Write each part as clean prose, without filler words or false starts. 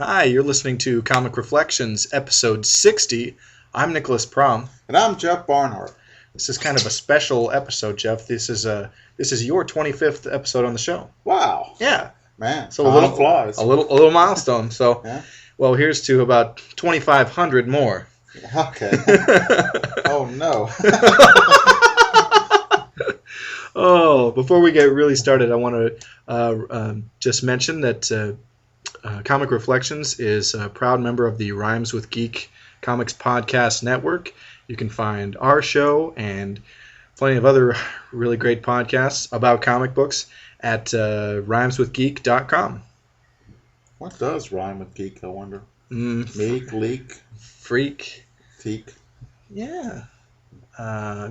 Hi, you're listening to Comic Reflections, episode 60. I'm Nicholas Prom. And I'm Jeff Barnhart. This is kind of a special episode, Jeff. This is your 25th episode on the show. Wow. Yeah. Man, so a little milestone. So, yeah. Well, here's to about 2,500 more. Okay. Oh, no. Oh, before we get really started, I want to just mention that Comic Reflections is a proud member of the Rhymes with Geek Comics Podcast Network. You can find our show and plenty of other really great podcasts about comic books at rhymeswithgeek.com. What does rhyme with geek, I wonder? Meek, leak, freak, teak. Yeah.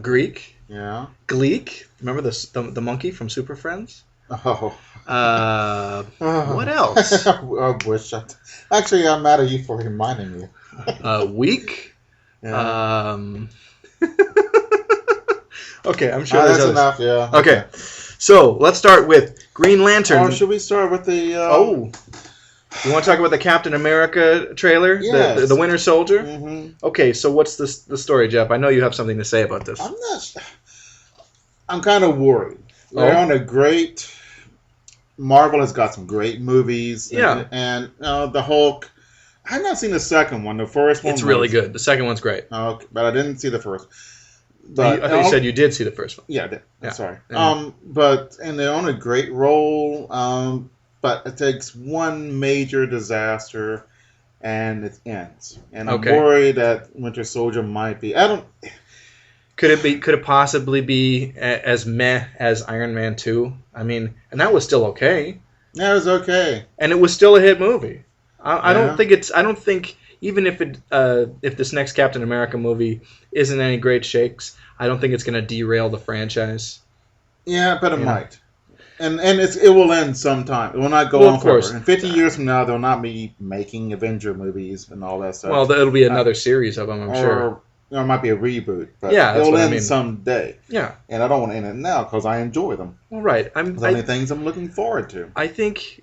Greek. Yeah. Gleek. Remember the monkey from Super Friends? Oh. What else? I wish actually, I'm mad at you for reminding me. Weak. Yeah. Okay, I'm sure that's enough. Yeah. Okay, so let's start with Green Lantern. Or should we start with the? You want to talk about the Captain America trailer? Yes. The Winter Soldier? Mm-hmm. Okay, so what's the story, Jeff? I know you have something to say about this. I'm kind of worried. They're on a great... Marvel has got some great movies. Yeah. And the Hulk... I've not seen the second one. The first one It's really good. The second one's great. Okay, but I didn't see the first. But I thought you said you did see the first one. Yeah, I did. Yeah. Sorry. Yeah. And they're on a great roll. But it takes one major disaster, and it ends. And I'm worried that Winter Soldier might be. Could it possibly be as meh as Iron Man 2? I mean, and that was still okay. Yeah, it was okay. And it was still a hit movie. I don't think even if this next Captain America movie isn't any great shakes, I don't think it's going to derail the franchise. Yeah, but it might. And it will end sometime. It will not go on forever. And 50 years from now, they'll not be making Avenger movies and all that stuff. Well, it'll be another series of them, I'm sure. Or it might be a reboot. But it'll end someday. Yeah. And I don't want to end it now because I enjoy them. Well, right. There's many things I'm looking forward to. I think,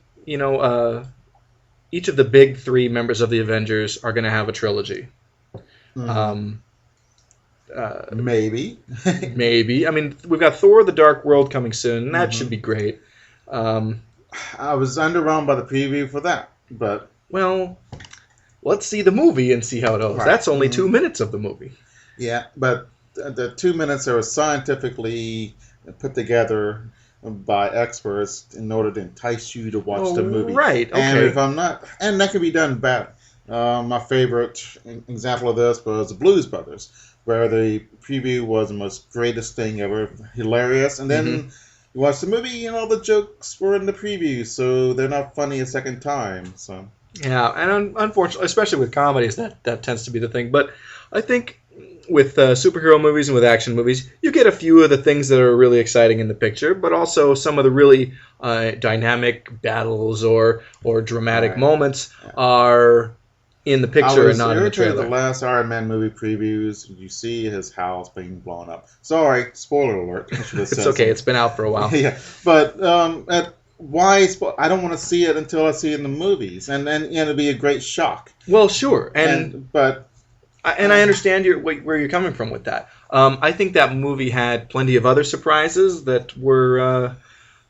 each of the big three members of the Avengers are going to have a trilogy. Mm-hmm. Maybe. Maybe. I mean, we've got Thor: The Dark World coming soon, and that should be great. I was underwhelmed by the preview for that, but... Well, let's see the movie and see how it goes. Right. That's only 2 minutes of the movie. Yeah, but the 2 minutes are scientifically put together by experts in order to entice you to watch the movie. Right, okay. And if I'm not... And that can be done better. My favorite example of this was Blues Brothers, where the preview was the most greatest thing ever, hilarious, and then you watch the movie, the jokes were in the preview, so they're not funny a second time. So yeah, and unfortunately, especially with comedies, that tends to be the thing. But I think with superhero movies and with action movies, you get a few of the things that are really exciting in the picture, but also some of the really dynamic battles or dramatic moments are in the picture and not in the trailer. The last Iron Man movie previews, you see his house being blown up. Sorry, spoiler alert. It's okay. It's been out for a while. Yeah, but why? I don't want to see it until I see it in the movies, and it'll be a great shock. Well, sure, but I understand where you're coming from with that. I think that movie had plenty of other surprises that were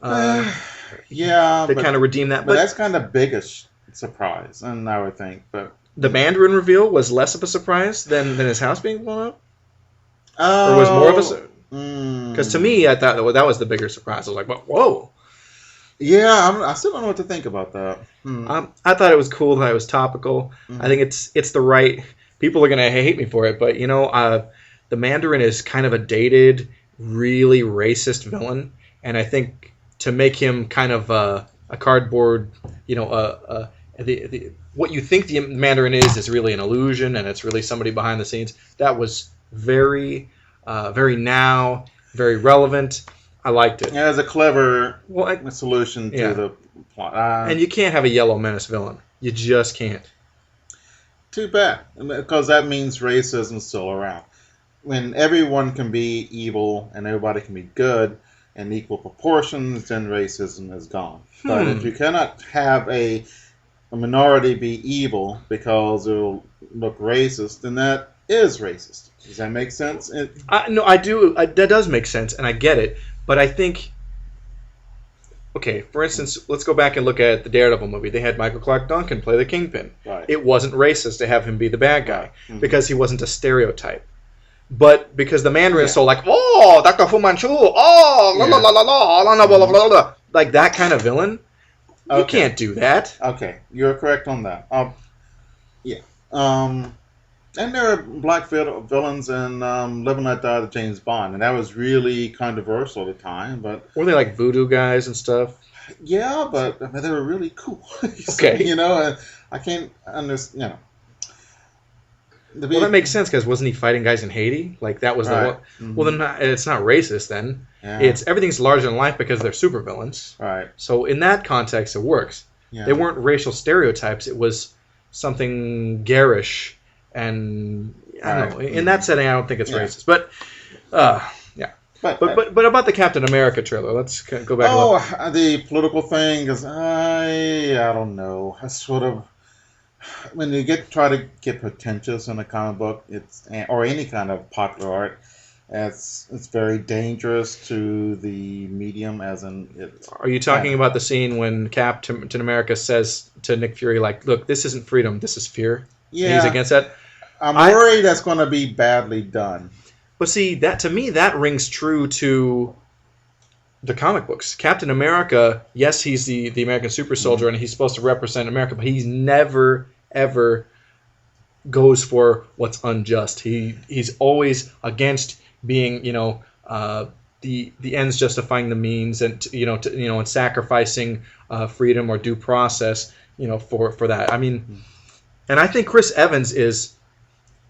that kind of redeem that. But that's kind of biggest surprise, and I would think, but. The Mandarin reveal was less of a surprise than his house being blown up? Or was more of a... Because to me, I thought that was the bigger surprise. I was like, whoa. Yeah, I still don't know what to think about that. I thought it was cool that it was topical. I think it's the right... People are going to hate me for it, but, the Mandarin is kind of a dated, really racist villain. And I think to make him kind of a cardboard, what you think the Mandarin is really an illusion, and it's really somebody behind the scenes. That was very, very now, very relevant. I liked it. Yeah, it's a clever solution to the plot. And you can't have a Yellow Menace villain. You just can't. Too bad, because that means racism's still around. When everyone can be evil and everybody can be good in equal proportions, then racism is gone. But if you cannot have a a minority be evil because it'll look racist, then that is racist. Does that make sense? No, I do. That does make sense, and I get it. But I think, okay, for instance, let's go back and look at the Daredevil movie. They had Michael Clark Duncan play the Kingpin. Right. It wasn't racist to have him be the bad guy Mm-hmm. because he wasn't a stereotype. But because the Mandarin is so like, oh, Dr. Fu Manchu, oh, la la la la la, blah blah blah blah, like that kind of villain, you can't do that. Okay, you're correct on that. Yeah. And there are black villains in Live and Let Die with James Bond, and that was really controversial at the time. But were they like voodoo guys and stuff? Yeah, but I mean, they were really cool. Okay. You know, I can't understand. You know. Well, that makes sense because wasn't he fighting guys in Haiti? Like that was right. the well, then it's not racist then. Yeah. It's everything's larger than life because they're supervillains. Right. So in that context, it works. Yeah. They weren't racial stereotypes. It was something garish, and I don't know. In that setting, I don't think it's racist. But yeah. But about the Captain America trailer, let's go back. Oh, the political thing is I don't know. I sort of. When you try to get pretentious in a comic book, or any kind of popular art, it's very dangerous to the medium. As in, are you talking about the scene when Captain America says to Nick Fury, like, "Look, this isn't freedom, this is fear." Yeah, and he's against that. I'm worried that's going to be badly done. But see, that to me, that rings true to the comic books. Captain America, yes, he's the American super soldier, and he's supposed to represent America, but he's never ever goes for what's unjust. He's always against being, the ends justifying the means, and and sacrificing freedom or due process, for that. I mean, and I think Chris Evans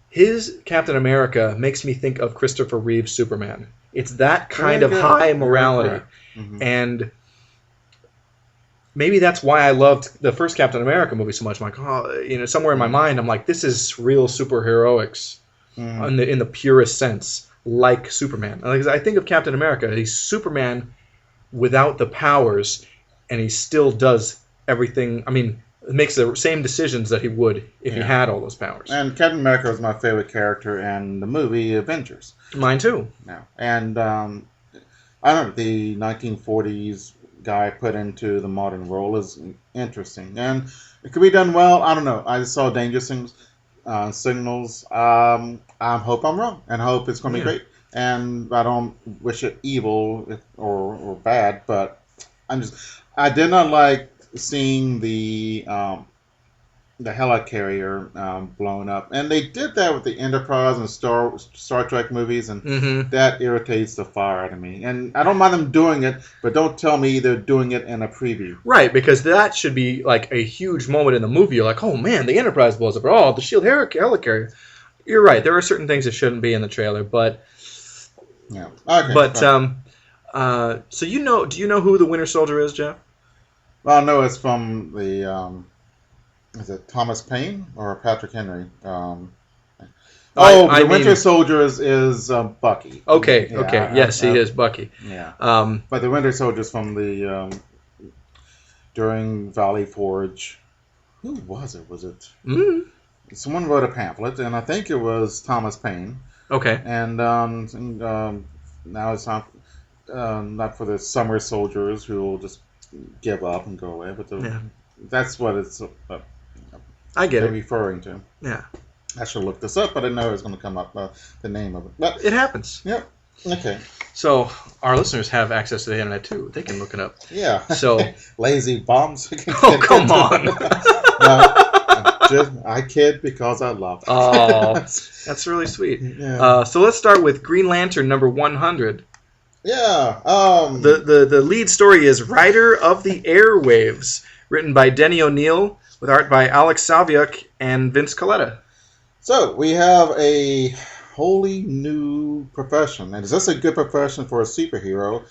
his Captain America makes me think of Christopher Reeve's Superman. It's that kind of high morality, and maybe that's why I loved the first Captain America movie so much. I'm like, somewhere in my mind, I'm like, this is real superheroics in the purest sense, like Superman. I think of Captain America, he's Superman without the powers, and he still does everything. I mean, makes the same decisions that he would if he had all those powers. And Captain America was my favorite character in the movie Avengers. Mine too. Yeah. And I don't know, the 1940s guy put into the modern role is interesting, and it could be done well. I don't know. I just saw danger signals. I hope I'm wrong, and I hope it's going to be great. And I don't wish it evil or bad, but I did not like seeing the helicarrier blown up, and they did that with the Enterprise and Star Trek movies, and that irritates the fire out of me. And I don't mind them doing it, but don't tell me they're doing it in a preview. Right, because that should be like a huge moment in the movie. You're like, oh man, the Enterprise blows up, or oh, the Shield helicarrier. You're right. There are certain things that shouldn't be in the trailer, but yeah. Okay. But so do you know who the Winter Soldier is, Jeff? Well, no, it's from the. Is it Thomas Paine or Patrick Henry? The Winter Soldier is Bucky. Okay, yes, he is Bucky. Yeah. But the Winter Soldier is from the during Valley Forge. Who was it? Was it? Someone wrote a pamphlet, and I think it was Thomas Paine. Okay. And now it's not for the summer soldiers who will just give up and go away, but that's what it's. I get it. Referring to. Yeah. I should look this up, but I didn't know it was going to come up, the name of it. But it happens. Yep. Okay. So our listeners have access to the internet too. They can look it up. Yeah. So lazy bums. Oh, come on. No, I kid because I love it. Oh, that's really sweet. Yeah. So let's start with Green Lantern number 100. Yeah. The lead story is Rider of the Airwaves, written by Denny O'Neil, with art by Alex Saviuk and Vince Coletta. So we have a wholly new profession. And is this a good profession for a superhero?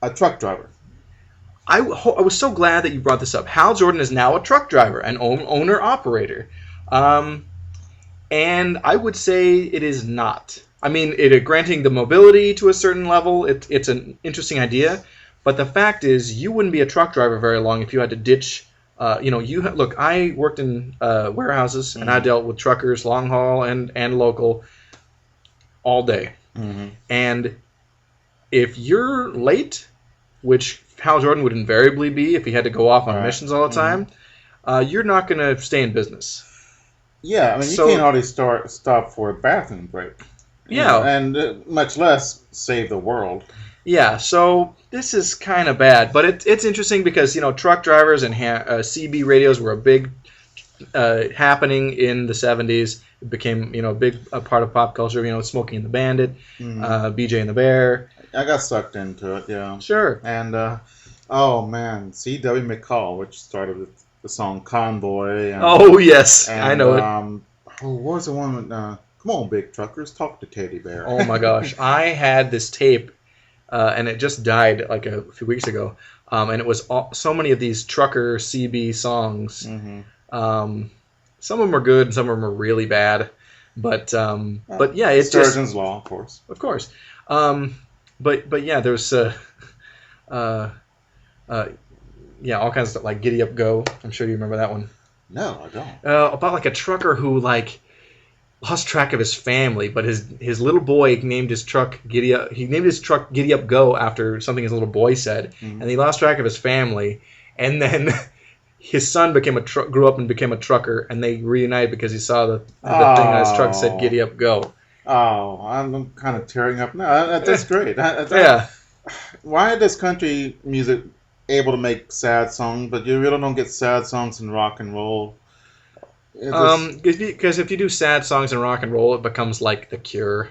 A truck driver. I was so glad that you brought this up. Hal Jordan is now a truck driver, an owner-operator. And I would say it is not. I mean, granting the mobility to a certain level, it's an interesting idea. But the fact is, you wouldn't be a truck driver very long if you had to ditch Look, I worked in warehouses, and I dealt with truckers, long haul and local, all day. Mm-hmm. And if you're late, which Hal Jordan would invariably be if he had to go off on missions all the time, you're not going to stay in business. Yeah, I mean, you can't hardly stop for a bathroom break. Yeah. And much less save the world. Yeah, so this is kind of bad, but it's interesting because truck drivers and CB radios were a big happening in the 70s. It became a big part of pop culture. Smokey and the Bandit, BJ and the Bear. I got sucked into it, yeah. Sure. And oh man, C.W. McCall, which started with the song Convoy. And, oh yes, and, I know it. What was the one with Come on, big truckers, talk to Teddy Bear. Oh my gosh, I had this tape. And it just died like a few weeks ago. And it was so many of these trucker CB songs. Mm-hmm. Some of them are good, and some of them are really bad. But yeah, it's Sturgeon's Law, of course. Of course. But yeah, there's all kinds of stuff like Giddy Up Go. I'm sure you remember that one. No, I don't. About like a trucker who lost track of his family, but his little boy named his truck Giddy Up. He named his truck Giddy Up Go after something his little boy said, and he lost track of his family. And then his son grew up and became a trucker, and they reunited because he saw the thing on his truck said Giddy Up Go. Oh, I'm kind of tearing up now. That's great. Yeah. Why is this country music able to make sad songs, but you really don't get sad songs in rock and roll? Because if you do sad songs and rock and roll, it becomes like The Cure,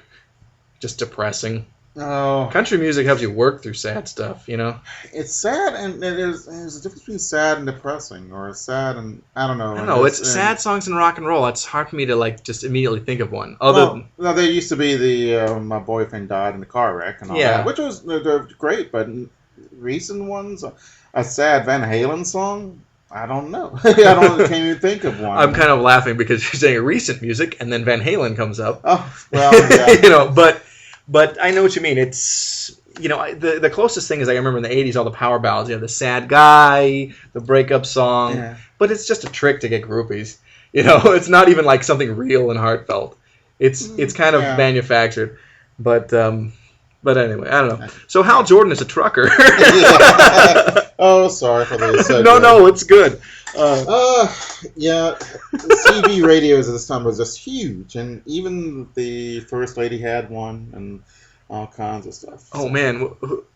just depressing. Oh, country music helps you work through sad stuff, It's sad, and there's a difference between sad and depressing, or sad and I don't know. I don't know. It's sad songs and rock and roll. It's hard for me to just immediately think of one. There used to be the my boyfriend died in a car wreck and all that, which was they're great, but recent ones, a sad Van Halen song. I don't know. I can't even think of one. I'm kind of laughing because you're saying recent music, and then Van Halen comes up. Oh, well, yeah. But I know what you mean. It's the closest thing is I remember in the '80s all the power ballads. You have the sad guy, the breakup song, but it's just a trick to get groupies. It's not even like something real and heartfelt. It's kind of manufactured. But anyway, I don't know. So Hal Jordan is a trucker. Oh, sorry for this. No, it's good. Yeah, CB radios at this time was just huge, and even the First Lady had one, and all kinds of stuff. Oh man,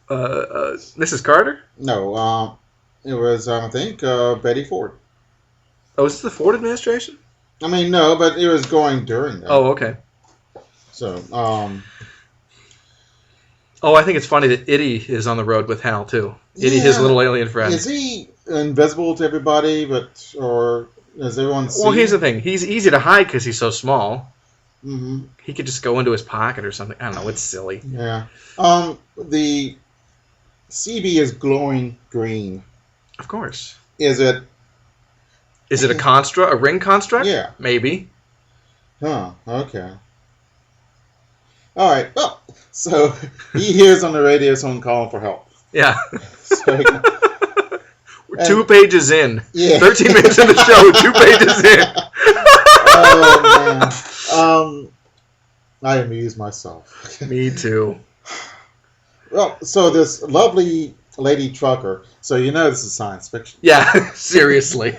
Mrs. Carter? No, it was I think Betty Ford. Oh, is this the Ford administration? I mean, no, but it was going during that. Oh, okay. So, Oh, I think it's funny that Itty is on the road with Hal too. Itty, his little alien friend. Is he invisible to everybody, or does everyone see? Well, here's the thing. He's easy to hide because he's so small. Mm-hmm. He could just go into his pocket or something. I don't know. It's silly. Yeah. The CB is glowing green. Of course. Is it a construct? A ring construct? Yeah. Maybe. Huh. Okay. All right. Well, so he hears on the radio someone calling for help. Yeah. So We're 2 pages in. Yeah. 13 minutes in the show. 2 pages in. Oh man. I amuse myself. Me too. Well, so this lovely lady trucker. So this is science fiction. Yeah. Seriously.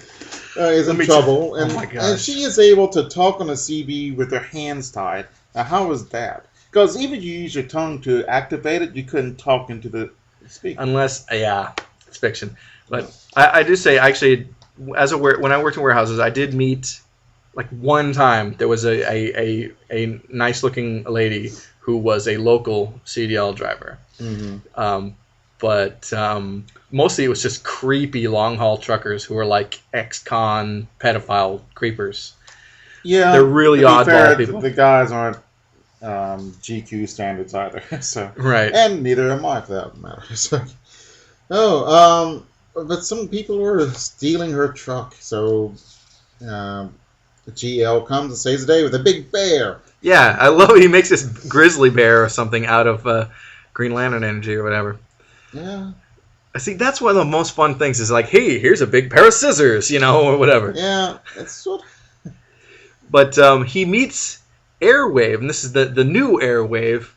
Is in trouble, oh my gosh. And she is able to talk on a CB with her hands tied. Now, how is that? Because even if you use your tongue to activate it, you couldn't talk into the speaker. Unless, it's fiction. But I do say, actually, when I worked in warehouses, I did meet, like one time, there was a nice-looking lady who was a local CDL driver. Mm-hmm. But mostly it was just creepy long-haul truckers who were like ex-con pedophile creepers. Yeah. They're really oddball people. The guys aren't GQ standards either. So right. And neither am I, for that matter. So, but some people were stealing her truck. So the GL comes and saves the day with a big bear. Yeah, I love it. He makes this grizzly bear or something out of Green Lantern energy or whatever. Yeah. See, that's one of the most fun things is like, hey, here's a big pair of scissors, or whatever. Yeah, it's sort of... But he meets Airwave, and this is the new Airwave.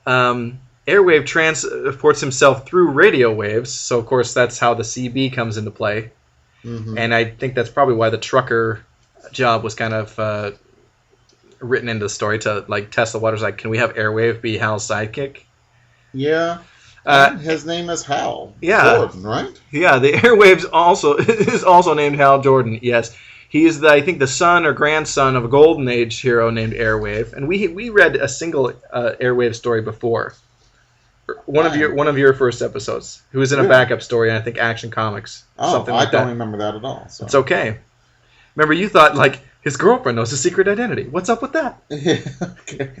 Airwave transports himself through radio waves, so of course that's how the CB comes into play. Mm-hmm. And I think that's probably why the trucker job was kind of written into the story to like test the waters. Like, can we have Airwave be Hal's sidekick? Yeah. His name is Hal Jordan, right? Yeah, the Airwaves is also named Hal Jordan. Yes, he is I think the son or grandson of a Golden Age hero named Airwave, and we read a single Airwave story before. One of your first episodes. Who was in a backup story, and I think Action Comics. Something like that. I don't remember that at all. So. It's okay. Remember, you thought like his girlfriend knows his secret identity. What's up with that? Okay.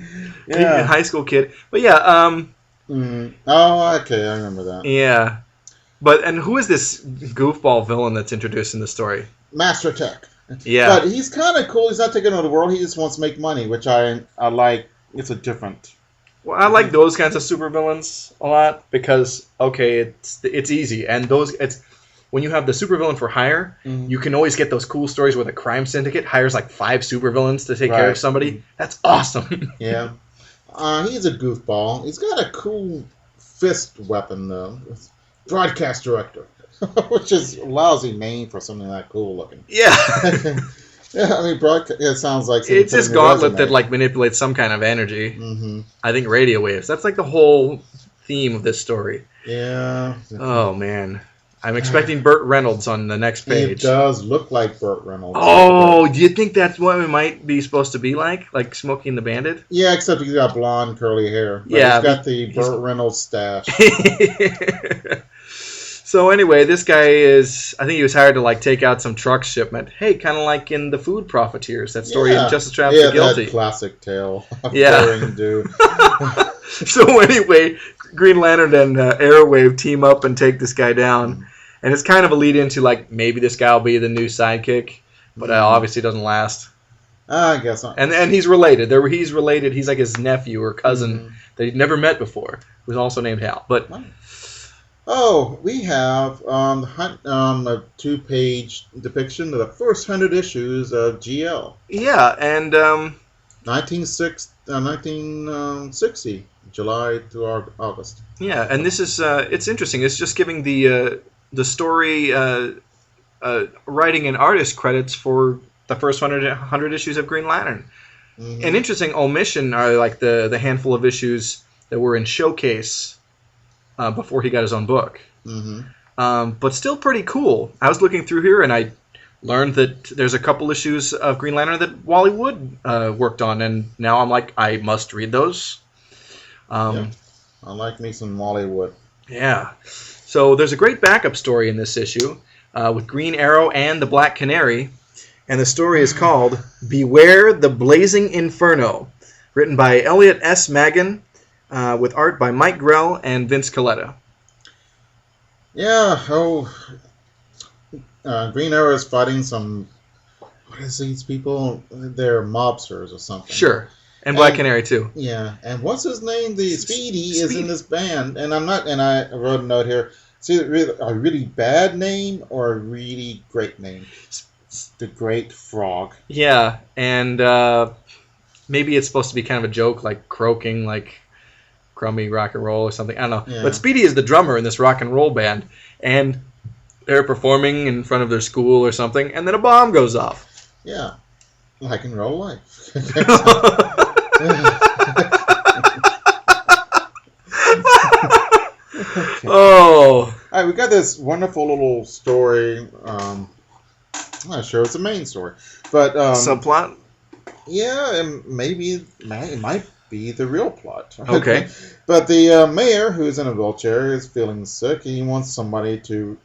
Yeah, high school kid. But yeah. Oh, okay, I remember that. Yeah. And who is this goofball villain that's introduced in the story? Master Tech. Yeah. But he's kind of cool. He's not taking over the world. He just wants to make money, which I like. It's a different... Well, I like those kinds of supervillains a lot because, okay, it's easy. And when you have the supervillain for hire, you can always get those cool stories where the crime syndicate hires like 5 supervillains to take care of somebody. That's awesome. Yeah. He's a goofball. He's got a cool fist weapon, though. Broadcast director, which is a lousy name for something that cool looking. Yeah. Yeah, I mean, broadcast. It sounds like it's this gauntlet that like manipulates some kind of energy. Mm-hmm. I think radio waves. That's like the whole theme of this story. Yeah. Oh man. I'm expecting Burt Reynolds on the next page. It does look like Burt Reynolds. Oh, do you think that's what it might be supposed to be like Smokey and the Bandit? Yeah, except he's got blonde, curly hair. But he's got the Burt Reynolds stash. So anyway, this guy I think he was hired to like take out some truck shipment. Hey, kind of like in The Food Profiteers, that story in Justice Traps the Guilty. That classic tale of daring dude. So anyway, Green Lantern and Airwave team up and take this guy down. And it's kind of a lead into like maybe this guy will be the new sidekick, but obviously doesn't last. I guess not. And he's related. He's related. He's like his nephew or cousin that he'd never met before, who's also named Hal. But we have a 2-page depiction of the first 100 issues of GL. Yeah, and 1960, July to August. Yeah, and this is it's interesting. It's just giving the story writing and artist credits for the first 100 issues of Green Lantern. Mm-hmm. An interesting omission are like the handful of issues that were in Showcase before he got his own book. Mm-hmm. But still pretty cool. I was looking through here and I learned that there's a couple issues of Green Lantern that Wally Wood worked on, and now I'm like, I must read those. I like me some Wally Wood. Yeah. So there's a great backup story in this issue with Green Arrow and the Black Canary, and the story is called Beware the Blazing Inferno, written by Elliot S. Magan, with art by Mike Grell and Vince Coletta. Yeah, Green Arrow is fighting some, what is these people? They're mobsters or something. Sure. And Black Canary too. Yeah, and what's his name? The Speedy is in this band, and I wrote a note here. It's either a really bad name or a really great name. The Great Frog. Yeah, and maybe it's supposed to be kind of a joke, like croaking, like crummy rock and roll or something. I don't know. Yeah. But Speedy is the drummer in this rock and roll band, and they're performing in front of their school or something, and then a bomb goes off. Yeah, like in real life. Oh. All right, we got this wonderful little story. I'm not sure it's a main story, but subplot. Yeah, and maybe it might be the real plot. Okay. But the mayor, who's in a wheelchair, is feeling sick. He wants somebody to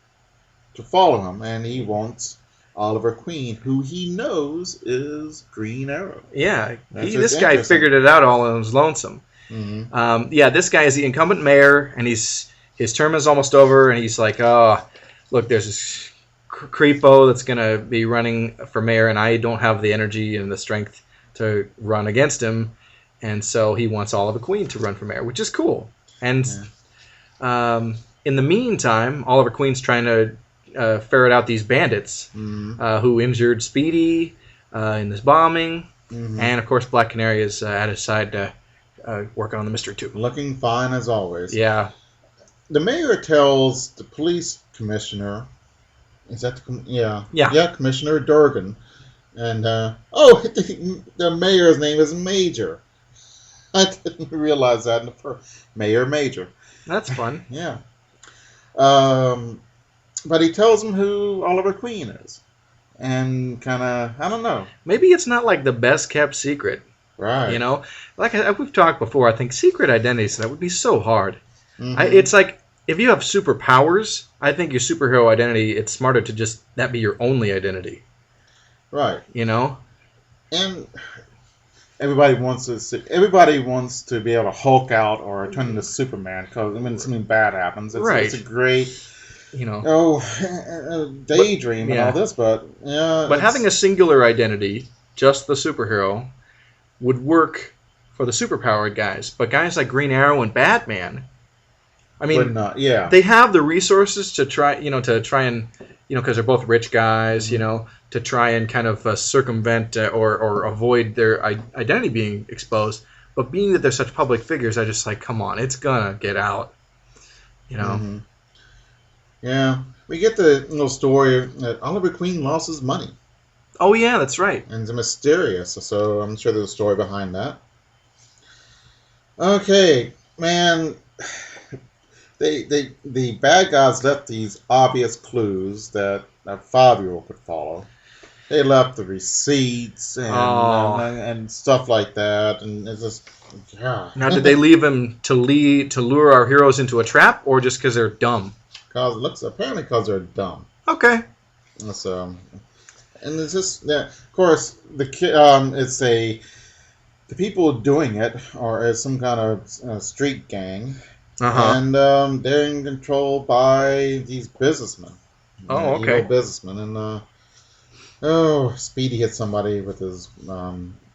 follow him, and he wants Oliver Queen, who he knows is Green Arrow. Yeah, this guy figured it out all on his lonesome. Mm-hmm. This guy is the incumbent mayor, and his term is almost over, and he's like, oh, look, there's this creepo that's going to be running for mayor, and I don't have the energy and the strength to run against him, and so he wants Oliver Queen to run for mayor, which is cool. And in the meantime, Oliver Queen's trying to ferret out these bandits who injured Speedy in this bombing. And, of course, Black Canary is at his side working on the mystery, too. Looking fine as always. Yeah. The mayor tells the police commissioner, is that Commissioner Durgan, and the mayor's name is Major. I didn't realize that in the first. Mayor Major. That's fun. Yeah. But he tells him who Oliver Queen is. And kind of, I don't know. Maybe it's not like the best kept secret. Right. You know? Like we've talked before, I think secret identities, that would be so hard. It's like, if you have superpowers, I think your superhero identity, it's smarter to just that be your only identity. Right. You know? And everybody wants to be able to Hulk out or turn into Superman because when something bad happens, it's a great, daydream and all this. But having a singular identity, just the superhero, would work for the superpowered guys. But guys like Green Arrow and Batman, I mean, they have the resources to try, and, because they're both rich guys, to try and kind of circumvent or avoid their identity being exposed. But being that they're such public figures, I just like, come on, it's gonna get out, Yeah, we get the little story that Oliver Queen lost his money. Oh yeah, that's right. And it's mysterious, so I'm sure there's a story behind that. Okay, man. The bad guys left these obvious clues that a 5-year-old could follow. They left the receipts and stuff like that, and it's just Now, did they leave him to lure our heroes into a trap, or just because they're dumb? Apparently because they're dumb. Okay. So, and it's just of course the people doing it are some kind of street gang. And they're in control by these businessmen. Oh, okay. Businessmen. And, Speedy hit somebody with his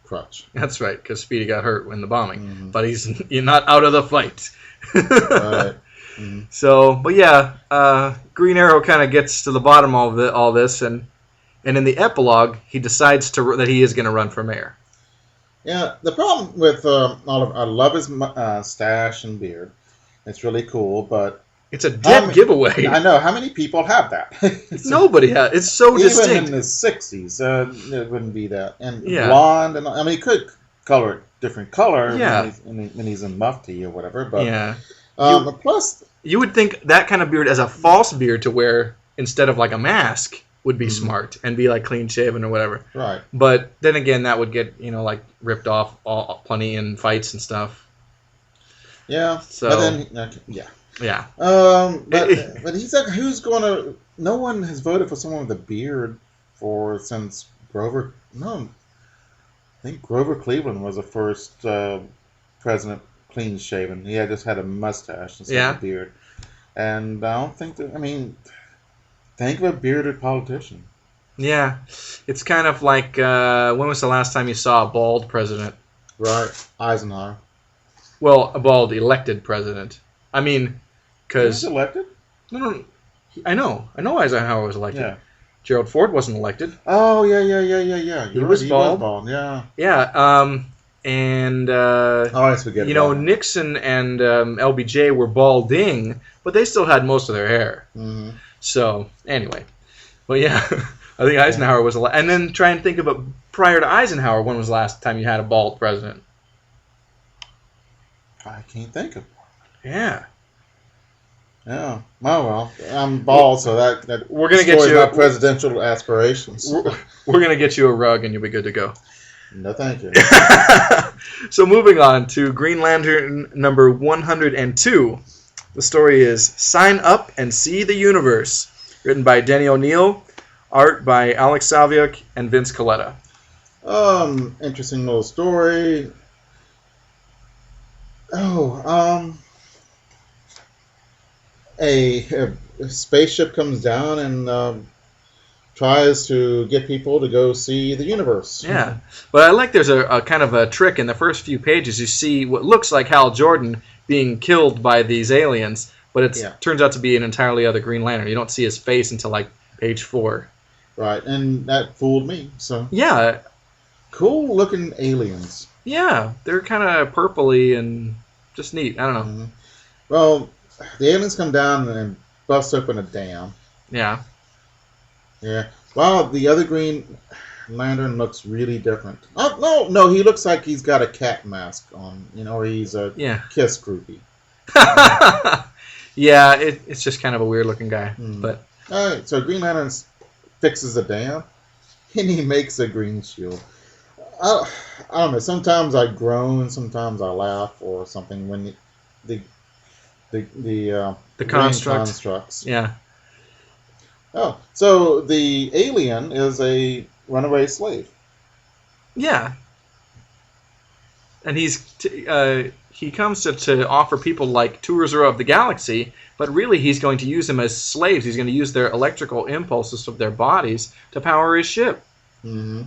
crutch. That's right, because Speedy got hurt in the bombing. But he's not out of the fight. Right. So, but yeah, Green Arrow kind of gets to the bottom of all this, and in the epilogue, he decides that he is going to run for mayor. Yeah, the problem with Oliver, I love his stash and beard. It's really cool, but it's a dead giveaway. I know. How many people have that? Nobody has. It's so distinct. Even in his 60s, it wouldn't be that. And blonde, and he could color it different color when he's in mufti or whatever. But plus, you would think that kind of beard as a false beard to wear instead of like a mask would be smart and be like clean shaven or whatever. Right. But then again, that would get like ripped off plenty in fights and stuff. Yeah. So. But then, yeah. But he's like, who's going to? No one has voted for someone with a beard since Grover. No, I think Grover Cleveland was the first president clean shaven. He just had a mustache instead of a beard. And I don't think that. I mean, think of a bearded politician. Yeah, it's kind of like when was the last time you saw a bald president? Right, Eisenhower. Well, a bald elected president. I mean, because... He was elected? No. I know Eisenhower was elected. Yeah. Gerald Ford wasn't elected. Oh, yeah. He was bald. Yeah. Yeah, and... I always forget about him. Nixon and LBJ were balding, but they still had most of their hair. Mm-hmm. So, anyway. But yeah, I think Eisenhower was elected. And then try and think of it prior to Eisenhower, when was the last time you had a bald president? I can't think of one. Yeah. Yeah. Oh, well, I'm bald, so that we're gonna get you my presidential aspirations. We're gonna get you a rug, and you'll be good to go. No, thank you. So moving on to Green Lantern number 102. The story is Sign Up and See the Universe, written by Denny O'Neil, art by Alex Salviuk and Vince Coletta. Interesting little story. A spaceship comes down and tries to get people to go see the universe. Yeah, but I like there's a kind of a trick in the first few pages. You see what looks like Hal Jordan being killed by these aliens, but it turns out to be an entirely other Green Lantern. You don't see his face until like page 4. Right, and that fooled me. So yeah, cool looking aliens. Yeah, they're kind of purpley and just neat. I don't know. Mm-hmm. Well, the aliens come down and bust open a dam. Yeah. Yeah. Wow, the other Green Lantern looks really different. Oh, no, he looks like he's got a cat mask on, or he's a kiss groupie. Yeah, it's just kind of a weird looking guy. But all right, so Green Lantern fixes the dam, and he makes a green shield. I don't know. Sometimes I groan, sometimes I laugh, or something when the constructs. Yeah. Oh, so the alien is a runaway slave. Yeah. And he comes to offer people like tours of the galaxy, but really he's going to use them as slaves. He's going to use their electrical impulses of their bodies to power his ship. Mm-hmm.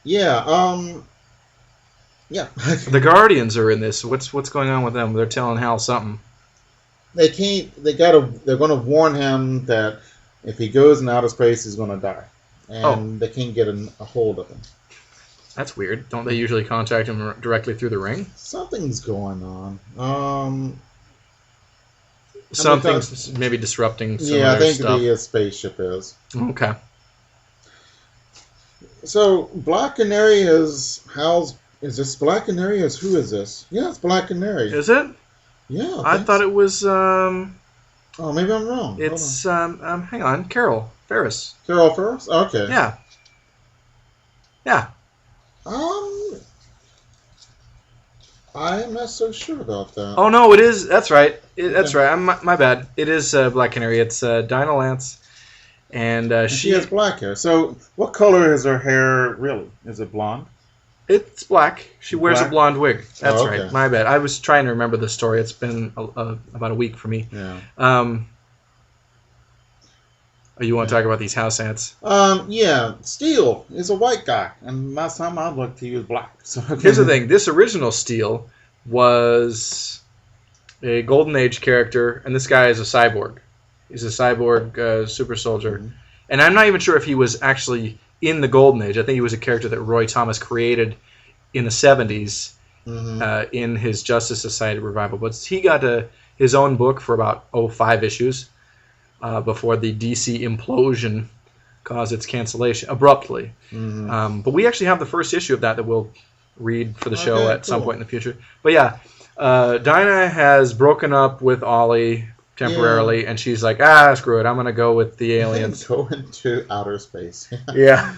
Yeah. Yeah. The Guardians are in this. What's going on with them? They're telling Hal something. They can't. They're going to warn him that if he goes in outer space, he's going to die, and they can't get a hold of him. That's weird. Don't they usually contact him directly through the ring? Something's going on. Something's maybe disrupting some I think stuff. the spaceship is. Okay. So Black Canary is Hal's. Is this Black Canary? Who is this? Yeah, it's Black Canary. Is it? Yeah. I thought it was. Oh, maybe I'm wrong. It's hang on, Carol Ferris. Carol Ferris. Okay. Yeah. Yeah. I'm not so sure about that. Oh no, it is. That's right. That's right. My bad. It is Black Canary. It's Dinah Lance, and she has black hair. So, what color is her hair really? Is it blonde? It's black. She wears a blonde wig. That's okay. right. My bad. I was trying to remember the story. It's been about a week for me. Yeah. You want to talk about these house ants? Yeah. Steel is a white guy, and last time I looked, he was black. So here's the thing: this original Steel was a Golden Age character, and this guy is a cyborg. He's a cyborg super soldier, and I'm not even sure if he was actually in the Golden Age. I think he was a character that Roy Thomas created in the 70s in his Justice Society revival. But he got his own book for about 5 issues. Before the DC implosion caused its cancellation abruptly. But we actually have the first issue of that we'll read for the show at some point in the future. But yeah, Dinah has broken up with Ollie temporarily, and she's like, screw it, I'm going to go with the aliens. Go into outer space. Yeah.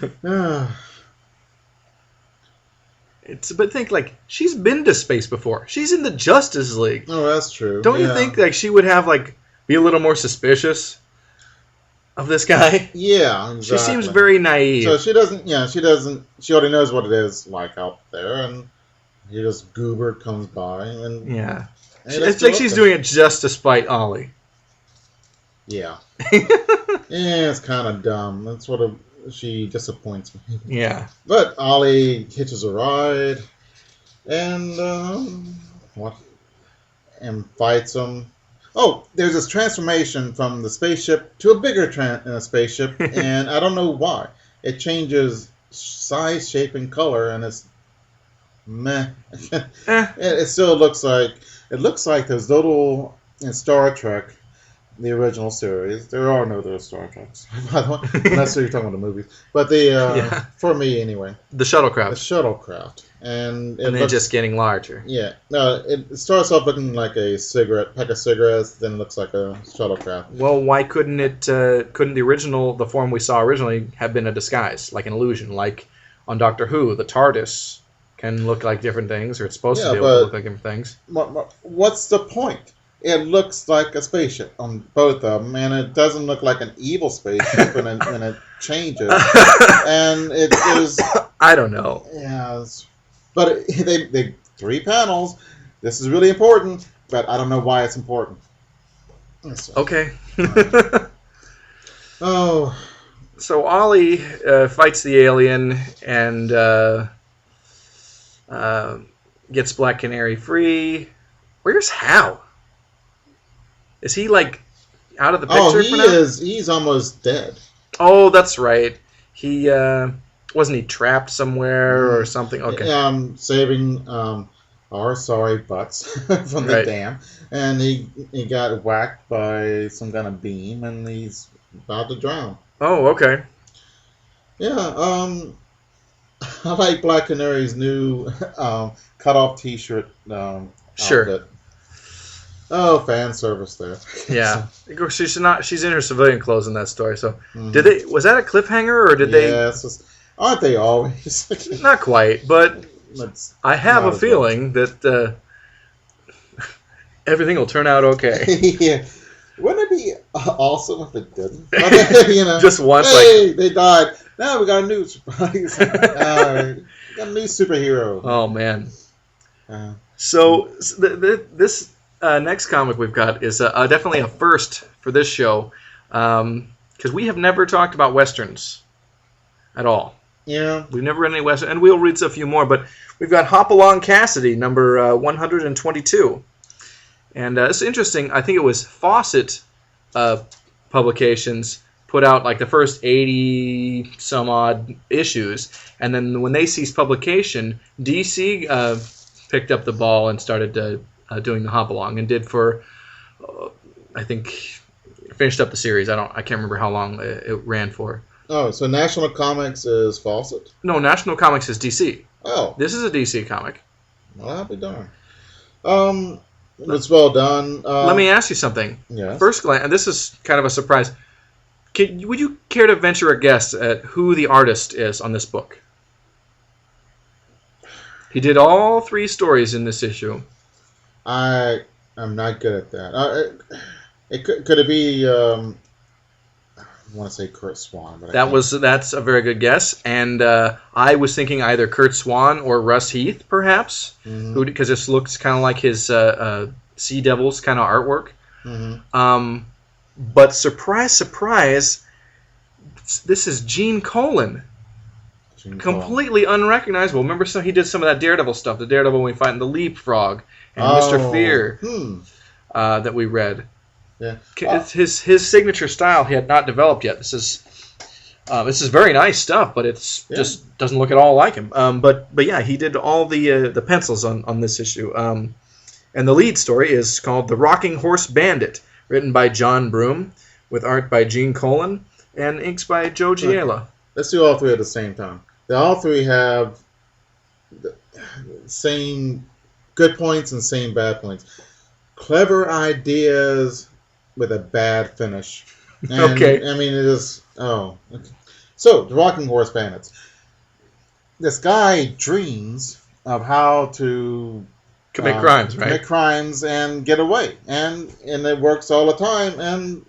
But think, like, she's been to space before. She's in the Justice League. Oh, that's true. Don't you think, like, she would have, like, be a little more suspicious of this guy? Yeah, exactly. She seems very naive. So she doesn't, she already knows what it is like out there, and he just goober comes by, and yeah. It's like she's doing it just to spite Ollie. Yeah. Yeah, it's kind of dumb. That's what she disappoints me. Yeah. But Ollie hitches a ride, and, and fights him. Oh, there's this transformation from the spaceship to a bigger spaceship, and I don't know why. It changes size, shape, and color, and it's meh. It still looks like those little in Star Trek, the original series. There are no other Star Treks, by the way. Unless you're talking about the movies, but for me anyway, the shuttlecraft. The shuttlecraft. And they're just getting larger. Yeah. No, it starts off looking like a pack of cigarettes, then it looks like a shuttlecraft. Well, why couldn't the form we saw originally have been a disguise, like an illusion, like on Doctor Who, the TARDIS can look like different things, or it's supposed to be able to look like different things. What's the point? It looks like a spaceship on both of them, and it doesn't look like an evil spaceship when it changes. And it is... I don't know. Yeah, but they 3 panels. This is really important, but I don't know why it's important. Okay. Oh. So Ollie fights the alien and gets Black Canary free. Where's Hal? Is he like out of the Oh, picture he for now? is. He's almost dead. Oh, that's right. He wasn't he trapped somewhere or something? Okay, Saving our sorry butts from the right. dam, and he got whacked by some kind of beam, and he's about to drown. Oh, okay. Yeah, I like Black Canary's new cut-off T-shirt Sure. outfit. Oh, fan service there. Yeah. She's in her civilian clothes in that story. So, Mhm. was that a cliffhanger or did they? Yes, aren't they always? Not quite, but Let's I have not a as well. feeling that everything will turn out okay. Yeah. Wouldn't it be awesome if it didn't? Just once, hey, they died. Now we got a new surprise. We got a new superhero. Oh man. Uh, So this next comic we've got is definitely a first for this show, because we have never talked about westerns at all. yeah. We've never read any western, and we'll read a few more. But we've got Hopalong Cassidy, number 122, and it's interesting. I think it was Fawcett Publications put out like the first 80 some odd issues, and then when they ceased publication, DC picked up the ball and started doing the Hopalong, and did for I think finished up the series. I can't remember how long it ran for. Oh, so National Comics is Fawcett? No, National Comics is DC. Oh, This is a DC comic. well, I'll be darned. It's well done. Let me ask you something. Yes. First glance, and this is kind of a surprise. Would you care to venture a guess at who the artist is on this book? He did all 3 stories in this issue. I am not good at that. Could it be? I want to say Kurt Swan, but That's a very good guess, and I was thinking either Kurt Swan or Russ Heath, perhaps, because this looks kind of like his Sea Devils kind of artwork. Mm-hmm. But surprise, surprise, this is Gene Colan. Completely unrecognizable. Remember, he did some of that Daredevil stuff. The Daredevil when we fight in the Leapfrog and Mr. Fear that we read. Yeah. It's his signature style he had not developed yet. This is very nice stuff, but it's just doesn't look at all like him. But yeah, he did all the pencils on this issue. And the lead story is called The Rocking Horse Bandit, written by John Broome, with art by Gene Colan and inks by Joe Giella. Let's do all 3 at the same time. They all 3 have the same good points and same bad points. Clever ideas with a bad finish. And, Okay. I mean, it is... Oh. Okay. So, The Rocking Horse Bandits. This guy dreams of how to... Commit crimes, right? Commit crimes and get away. And it works all the time. And...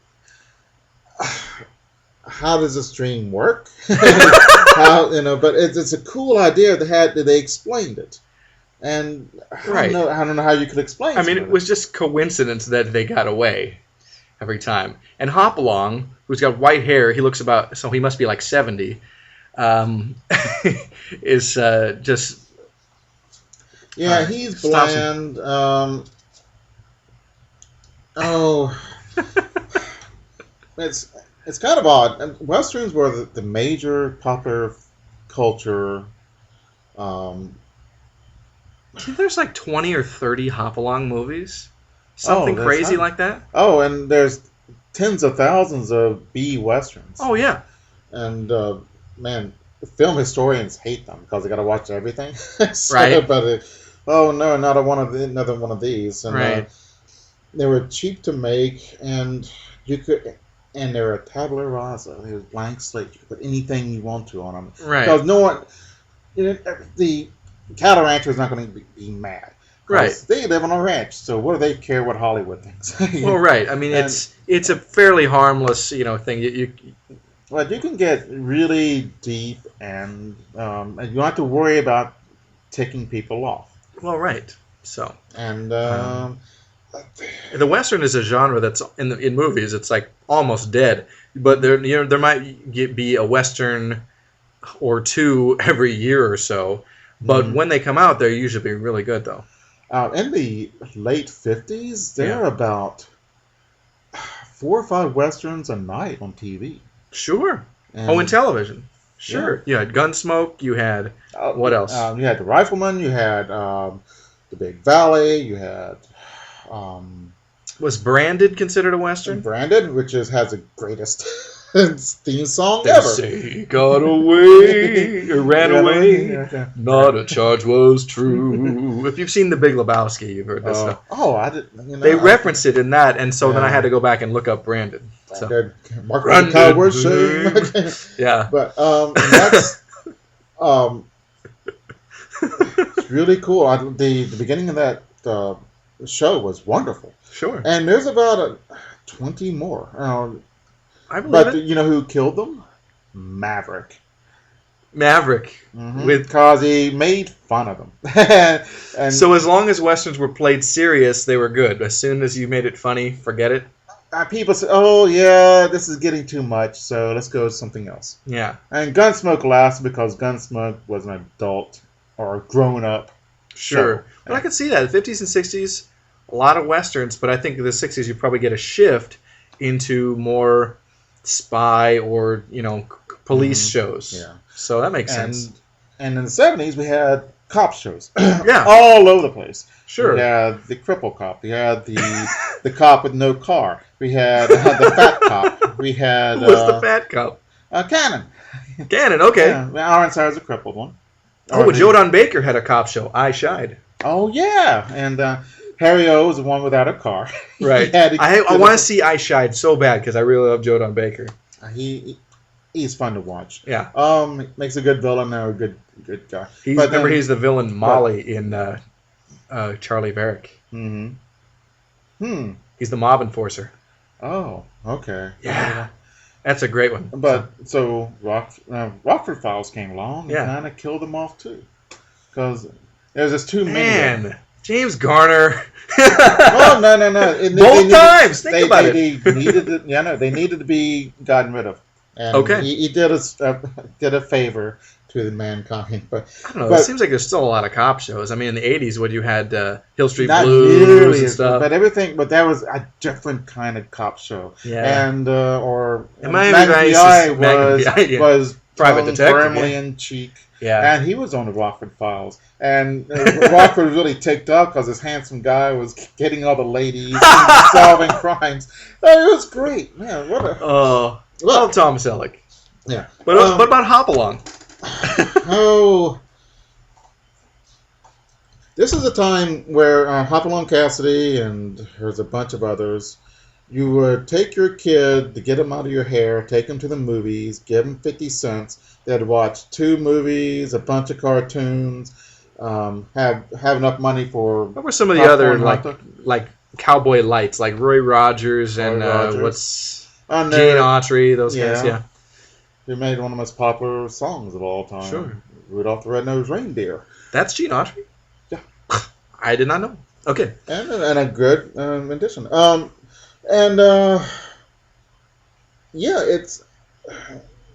how does this dream work? But it's a cool idea that they explained it. And I don't know how you could explain it. I mean, it was just coincidence that they got away every time. And Hopalong, who's got white hair, he looks so he must be like 70, is just... Yeah, he's bland. It's kind of odd. Westerns were the major popular culture. There's like 20 or 30 Hopalong movies. Something crazy like that. Oh, and there's tens of thousands of B westerns. Oh yeah. And man, film historians hate them because they got to watch everything. Right. But oh no, another one of these. And, right. They were cheap to make, and and they're a tabula rasa. They're a blank slate. You can put anything you want to on them. Right. Because no one, the cattle rancher is not going to be mad. Right. They live on a ranch, so what do they care what Hollywood thinks? Well, right. I mean, it's a fairly harmless, thing. But you can get really deep, and you don't have to worry about ticking people off. Well, right. So. And the Western is a genre that's in movies. It's like almost dead, but there might be a Western or 2 every year or so. But when they come out, they're usually really good, though. In the late 50s, they're about 4 or 5 westerns a night on TV. Sure. And, In television. Sure. Yeah. You had Gunsmoke. You had what else? You had The Rifleman. You had The Big Valley. You had Was Branded considered a western? Branded, which has the greatest theme song ever. They say he got away or ran away. Not a charge was true. If you've seen The Big Lebowski, you've heard this stuff. Oh, I didn't. They referenced it in that, and so then I had to go back and look up Branded. So. Mark the Cowboy shame. Yeah. But that's it's really cool. The beginning of that show was wonderful. Sure. And there's about 20 more. I believe it. You know who killed them? Maverick. Mm-hmm. Because he made fun of them. and so as long as westerns were played serious, they were good. As soon as you made it funny, forget it. People say, "Oh yeah, this is getting too much, so let's go with something else." Yeah. And Gunsmoke lasted because Gunsmoke was an adult or a grown-up. Sure. show. But I could see that. The 50s and 60s, a lot of westerns, but I think in the 60s you probably get a shift into more spy or, police shows. Yeah. So that makes sense. And in the 70s we had cop shows. Yeah. All over the place. Sure. We had the cripple cop. We had the cop with no car. We had the fat cop. We had... Who was the fat cop? Cannon. Cannon, okay. Yeah, Ironside was a crippled one. Jodan Baker had a cop show. I Shied. Oh, yeah. And Harry O was the one without a car. Right. I want to see I Shied so bad because I really love Jodan Baker. He's fun to watch. Yeah. Makes a good villain and a good guy. He's the villain Molly in Charlie Varick. Mm-hmm. He's the mob enforcer. Oh, okay. Yeah. That's a great one. But so Rockford Files came along and kind of killed them off too, because there's just too many. Man, James Garner. Oh no! Both times. Think about it. They needed to be gotten rid of. And okay. He did a favor to the mankind, but I don't know. It seems like there's still a lot of cop shows. I mean, in the '80s, when you had Hill Street not Blues nearly and stuff, but that was a different kind of cop show. Yeah. And or Miami PI was private detective, firmly in cheek. Yeah. And he was on the Rockford Files. And Rockford was really ticked off because this handsome guy was getting all the ladies and solving crimes. Oh, it was great, man. What a love Thomas Selleck. Yeah. But what about Hopalong? This is a time where Hopalong Cassidy and there's a bunch of others. You would take your kid to get him out of your hair, take him to the movies, give him 50 cents. They'd watch 2 movies, a bunch of cartoons, have enough money for. What were some of the other like cowboy lights, like Roy Rogers and what's Gene Autry, those guys? Yeah. Who made one of the most popular songs of all time? Sure. Rudolph the Red-Nosed Reindeer. That's Gene Autry? Yeah. I did not know. Okay. And a good addition.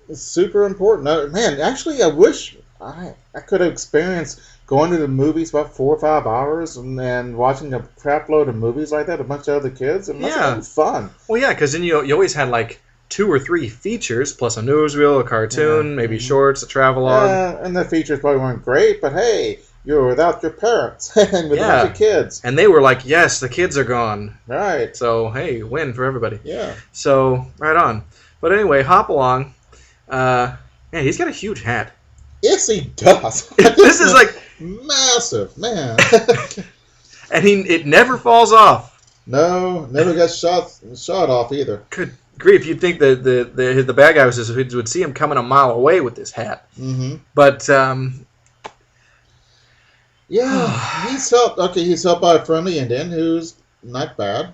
It's super important. Man, actually, I wish I could have experienced going to the movies about 4 or 5 hours and then watching a crap load of movies like that, a bunch of other kids. It must have been fun. Well, yeah, because then you always had like 2 or 3 features, plus a newsreel, a cartoon, maybe shorts, a travelogue. And the features probably weren't great, but hey, you're without your parents and without your kids. And they were like, yes, the kids are gone. Right. So, hey, win for everybody. Yeah. So, right on. But anyway, Hopalong, man, he's got a huge hat. Yes, he does. This is like massive, man. And it never falls off. No, never got shot off either. Good grief! You'd think that the bad guys would see him coming a mile away with this hat. Mm-hmm. But yeah, he's helped. Okay, he's helped by a friendly Indian who's not bad.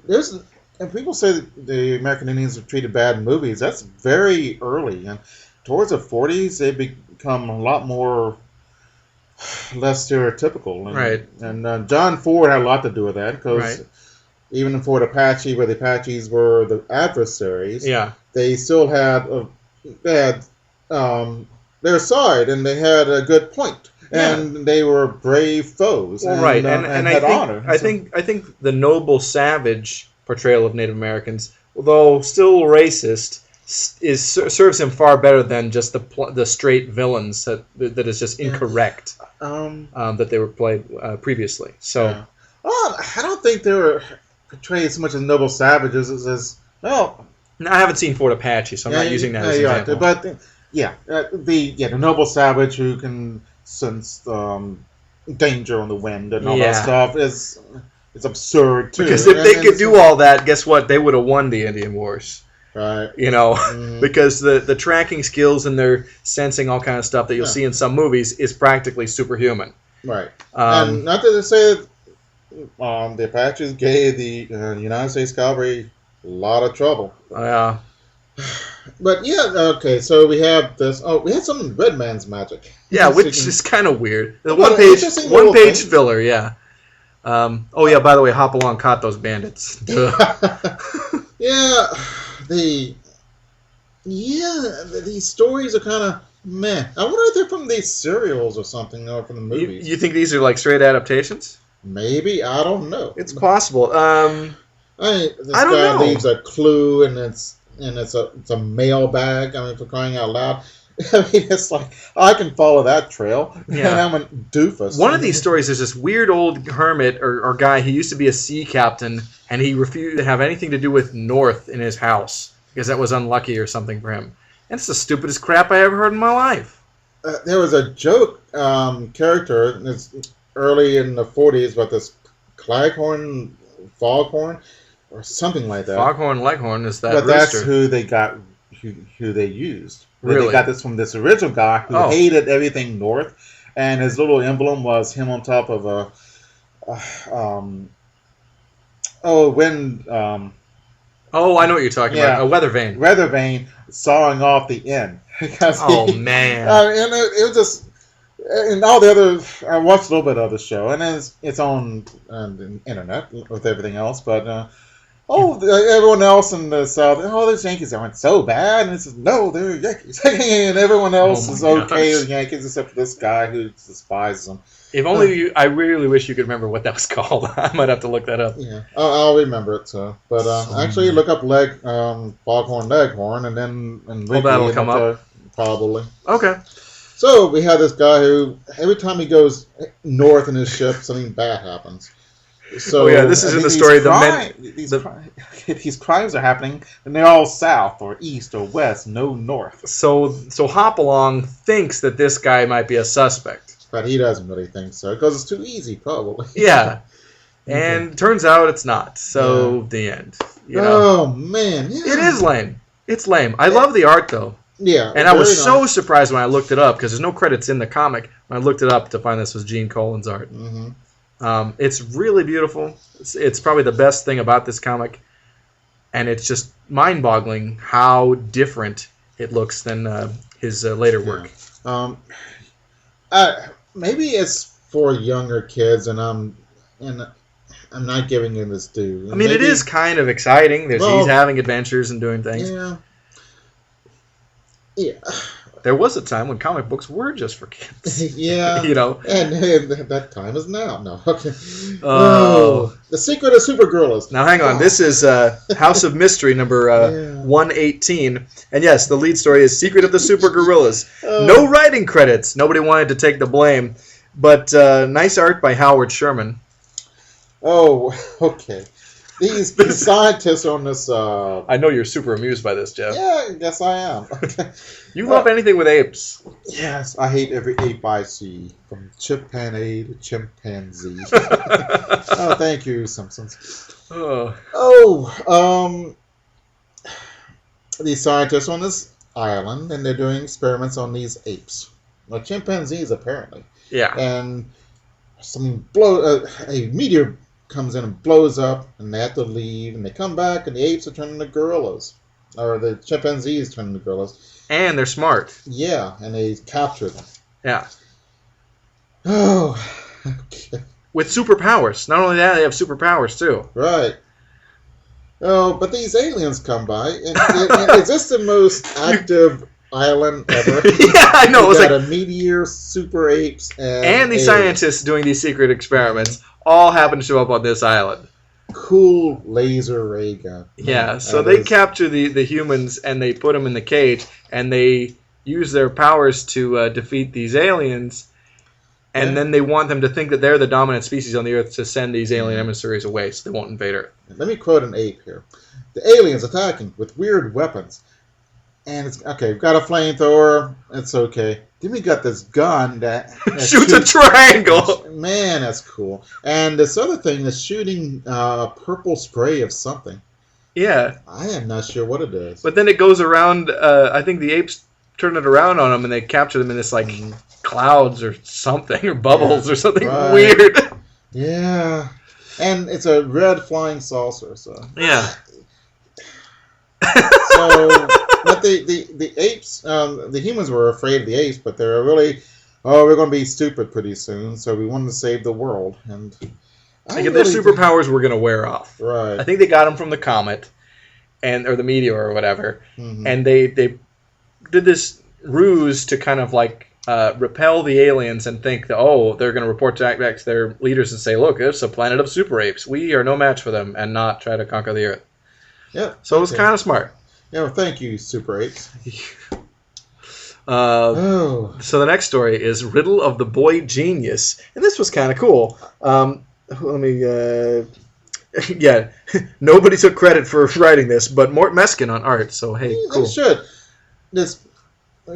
There's. And people say that the American Indians are treated bad in movies. That's very early. And towards the 40s, they become a lot less stereotypical. And, right. And John Ford had a lot to do with that because even in Fort Apache, where the Apaches were the adversaries, they still had their side, and they had a good point. and they were brave foes. Well, and, right, and had honor. I think the noble savage portrayal of Native Americans, although still racist, serves him far better than just the straight villains that is just incorrect that they were played previously. So, I don't think they were portrayed so much as noble savages as well. No, I haven't seen Fort Apache, so I'm not using that as an example. But the noble savage who can sense danger on the wind and all that stuff is absurd too. Because if they could do all that, guess what? They would have won the Indian Wars. Right. Because the tracking skills and their sensing all kind of stuff that you'll see in some movies is practically superhuman. Right. And not to say that the Apaches gave the United States Cavalry a lot of trouble. Yeah. But okay, so we have this. Oh, we had some Red Man's magic. Yeah, which is kind of weird. The one page filler. Yeah. By the way, Hopalong caught those bandits. These stories are kind of meh. I wonder if they're from these serials or something, or from the movies. You think these are like straight adaptations? Maybe, I don't know. It's possible. This guy leaves a clue, and it's a mailbag. I mean, for crying out loud. I mean, it's like, I can follow that trail. Yeah. And I'm a doofus. One of these stories is this weird old hermit or guy. He used to be a sea captain, and he refused to have anything to do with North in his house because that was unlucky or something for him. And it's the stupidest crap I ever heard in my life. There was a joke character it's early in the 40s about this Claghorn, Foghorn, or something like that. Foghorn Leghorn is that But rooster. that's who they got, who they used. Really? They got this from this original guy who hated everything North, and his little emblem was him on top of a I know what you're talking about. A weather vane. Weather vane sawing off the end. Man! And it was just, and all the other. I watched a little bit of the show, and it's on the internet with everything else, but. Everyone else in the South, those Yankees aren't so bad. And it says, no, they're Yankees. And everyone else is okay with Yankees except for this guy who despises them. If only I really wish you could remember what that was called. I might have to look that up. Yeah, I'll remember it. But actually, look up Foghorn Leghorn, and then that'll come up. Probably. Okay. So we have this guy who every time he goes north in his ship, something bad happens. So this is in the story. These crimes are happening, and they're all south or east or west, no north. So Hopalong thinks that this guy might be a suspect, but he doesn't really think so because it's too easy, probably. Yeah, and turns out it's not. So the end. Man, it is lame. It's lame. I love the art though. Yeah, and I was so surprised when I looked it up because there's no credits in the comic. When I looked it up to find this was Gene Colan's art. Mm-hmm. It's really beautiful. It's probably the best thing about this comic, and it's just mind-boggling how different it looks than his later work. Maybe it's for younger kids, and I'm not giving him his due. I mean, it is kind of exciting. He's having adventures and doing things. Yeah. There was a time when comic books were just for kids. Yeah. And that time is now. No. Okay. The Secret of Super Gorillas. Now, hang on. This is House of Mystery number 118. And yes, the lead story is Secret of the Super Gorillas. No writing credits. Nobody wanted to take the blame. But nice art by Howard Sherman. Oh, okay. These scientists on this... I know you're super amused by this, Jeff. Yeah, I guess I am. You love anything with apes. Yes, I hate every ape I see, from chimpanzee to chimpanzee. Thank you, Simpsons. These scientists on this island, and they're doing experiments on these apes. Well, chimpanzees, apparently. Yeah. And a meteor comes in and blows up, and they have to leave, and they come back, and the apes are turning into gorillas. Or the chimpanzees turn into gorillas. And they're smart. Yeah, and they capture them. Yeah. Oh, okay. With superpowers. Not only that, they have superpowers, too. Right. Oh, but these aliens come by, and is this the most active island ever. Yeah, I know. You It was got like a meteor, super apes, and the aliens. scientists doing these secret experiments all happen to show up on this island. Cool laser ray gun. Yeah, so they capture the humans and they put them in the cage and they use their powers to defeat these aliens. And then they want them to think that they're the dominant species on the Earth to send these alien emissaries away so they won't invade Earth. Let me quote an ape here. The aliens attacking with weird weapons. And it's okay, we've got a flamethrower. It's okay. Then we got this gun that shoots a triangle. Man, that's cool. And this other thing is shooting purple spray of something. Yeah. I am not sure what it is. But then it goes around, I think the apes turn it around on them and they capture them in this like clouds or something or bubbles or something weird. Yeah. And it's a red flying saucer, so. Yeah. So, but the apes, the humans were afraid of the apes, but they're really, we're going to be stupid pretty soon, so we wanted to save the world. And their superpowers were going to wear off. Right. I think they got them from the comet, or the meteor or whatever, and they did this ruse to kind of like repel the aliens and think that, they're going to report back to their leaders and say, look, it's a planet of super apes. We are no match for them, and not try to conquer the Earth. Yeah. So it was kind of smart. Yeah, well, thank you, Super Apes. So the next story is Riddle of the Boy Genius. And this was kind of cool. Let me... yeah, nobody took credit for writing this, but Mort Meskin on art, so hey, cool. They should. Let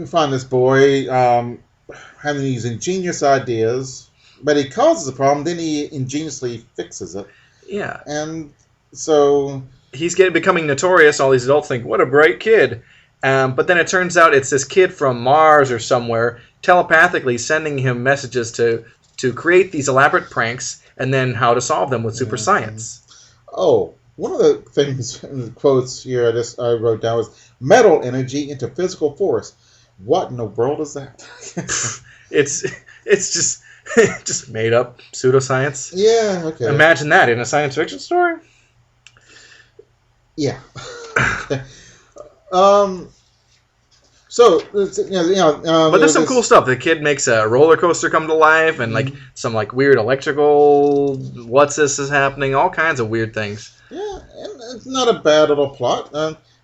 me find this boy having these ingenious ideas, but he causes a problem, then he ingeniously fixes it. Yeah. And so... He's becoming notorious. All these adults think, what a bright kid. But then it turns out it's this kid from Mars or somewhere telepathically sending him messages to create these elaborate pranks and then how to solve them with super science. Oh, one of the things in the quotes here I wrote down was metal energy into physical force. What in the world is that? It's just made up pseudoscience. Yeah, okay. Imagine that in a science fiction story. Yeah. So but there's some cool stuff. The kid makes a roller coaster come to life, and like some like weird electrical what's this is happening, all kinds of weird things. Yeah, and it's not a bad little plot.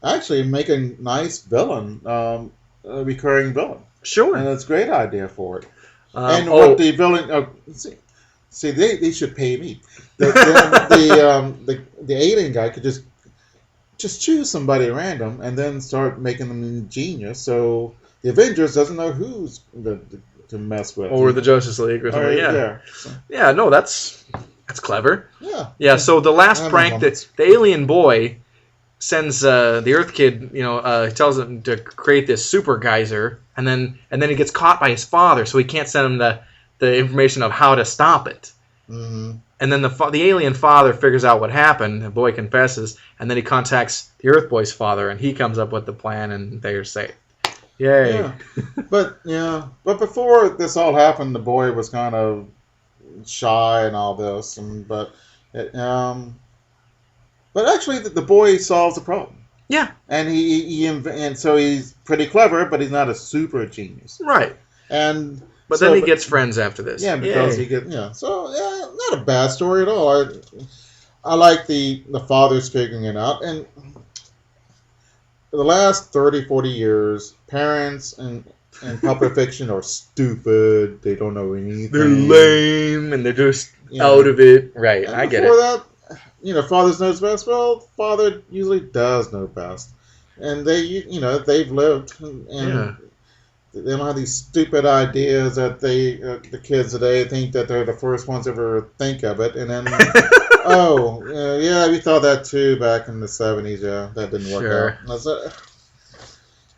Actually, make a nice villain, a recurring villain. Sure, and it's a great idea for it. What the villain? See, they should pay me. The alien guy could just choose somebody random and then start making them ingenious, so the Avengers doesn't know who's to mess with. Or the Justice League or something. Yeah, no, that's clever. Yeah, so the last prank that the alien boy sends the Earth kid, tells him to create this super geyser, and then he gets caught by his father, so he can't send him the information of how to stop it. Mm-hmm. And then the alien father figures out what happened. The boy confesses, and then he contacts the Earth boy's father, and he comes up with the plan, and they are saved. Yay! Yeah. But before this all happened, the boy was kind of shy and all this, but actually the boy solves the problem. Yeah. And and so he's pretty clever, but he's not a super genius. Right. But then he gets friends after this. Yeah, because he gets So not a bad story at all. I like the fathers figuring it out, and for the last 30, 40 years, parents and public fiction are stupid. They don't know anything. They're lame and they're just out of it. Right, I get it. Before that, fathers knows best. Well, father usually does know best, and they've lived and. They don't have these stupid ideas that the kids today think that they're the first ones to ever think of it, and then we thought that too back in the 70s. Yeah, that didn't work out.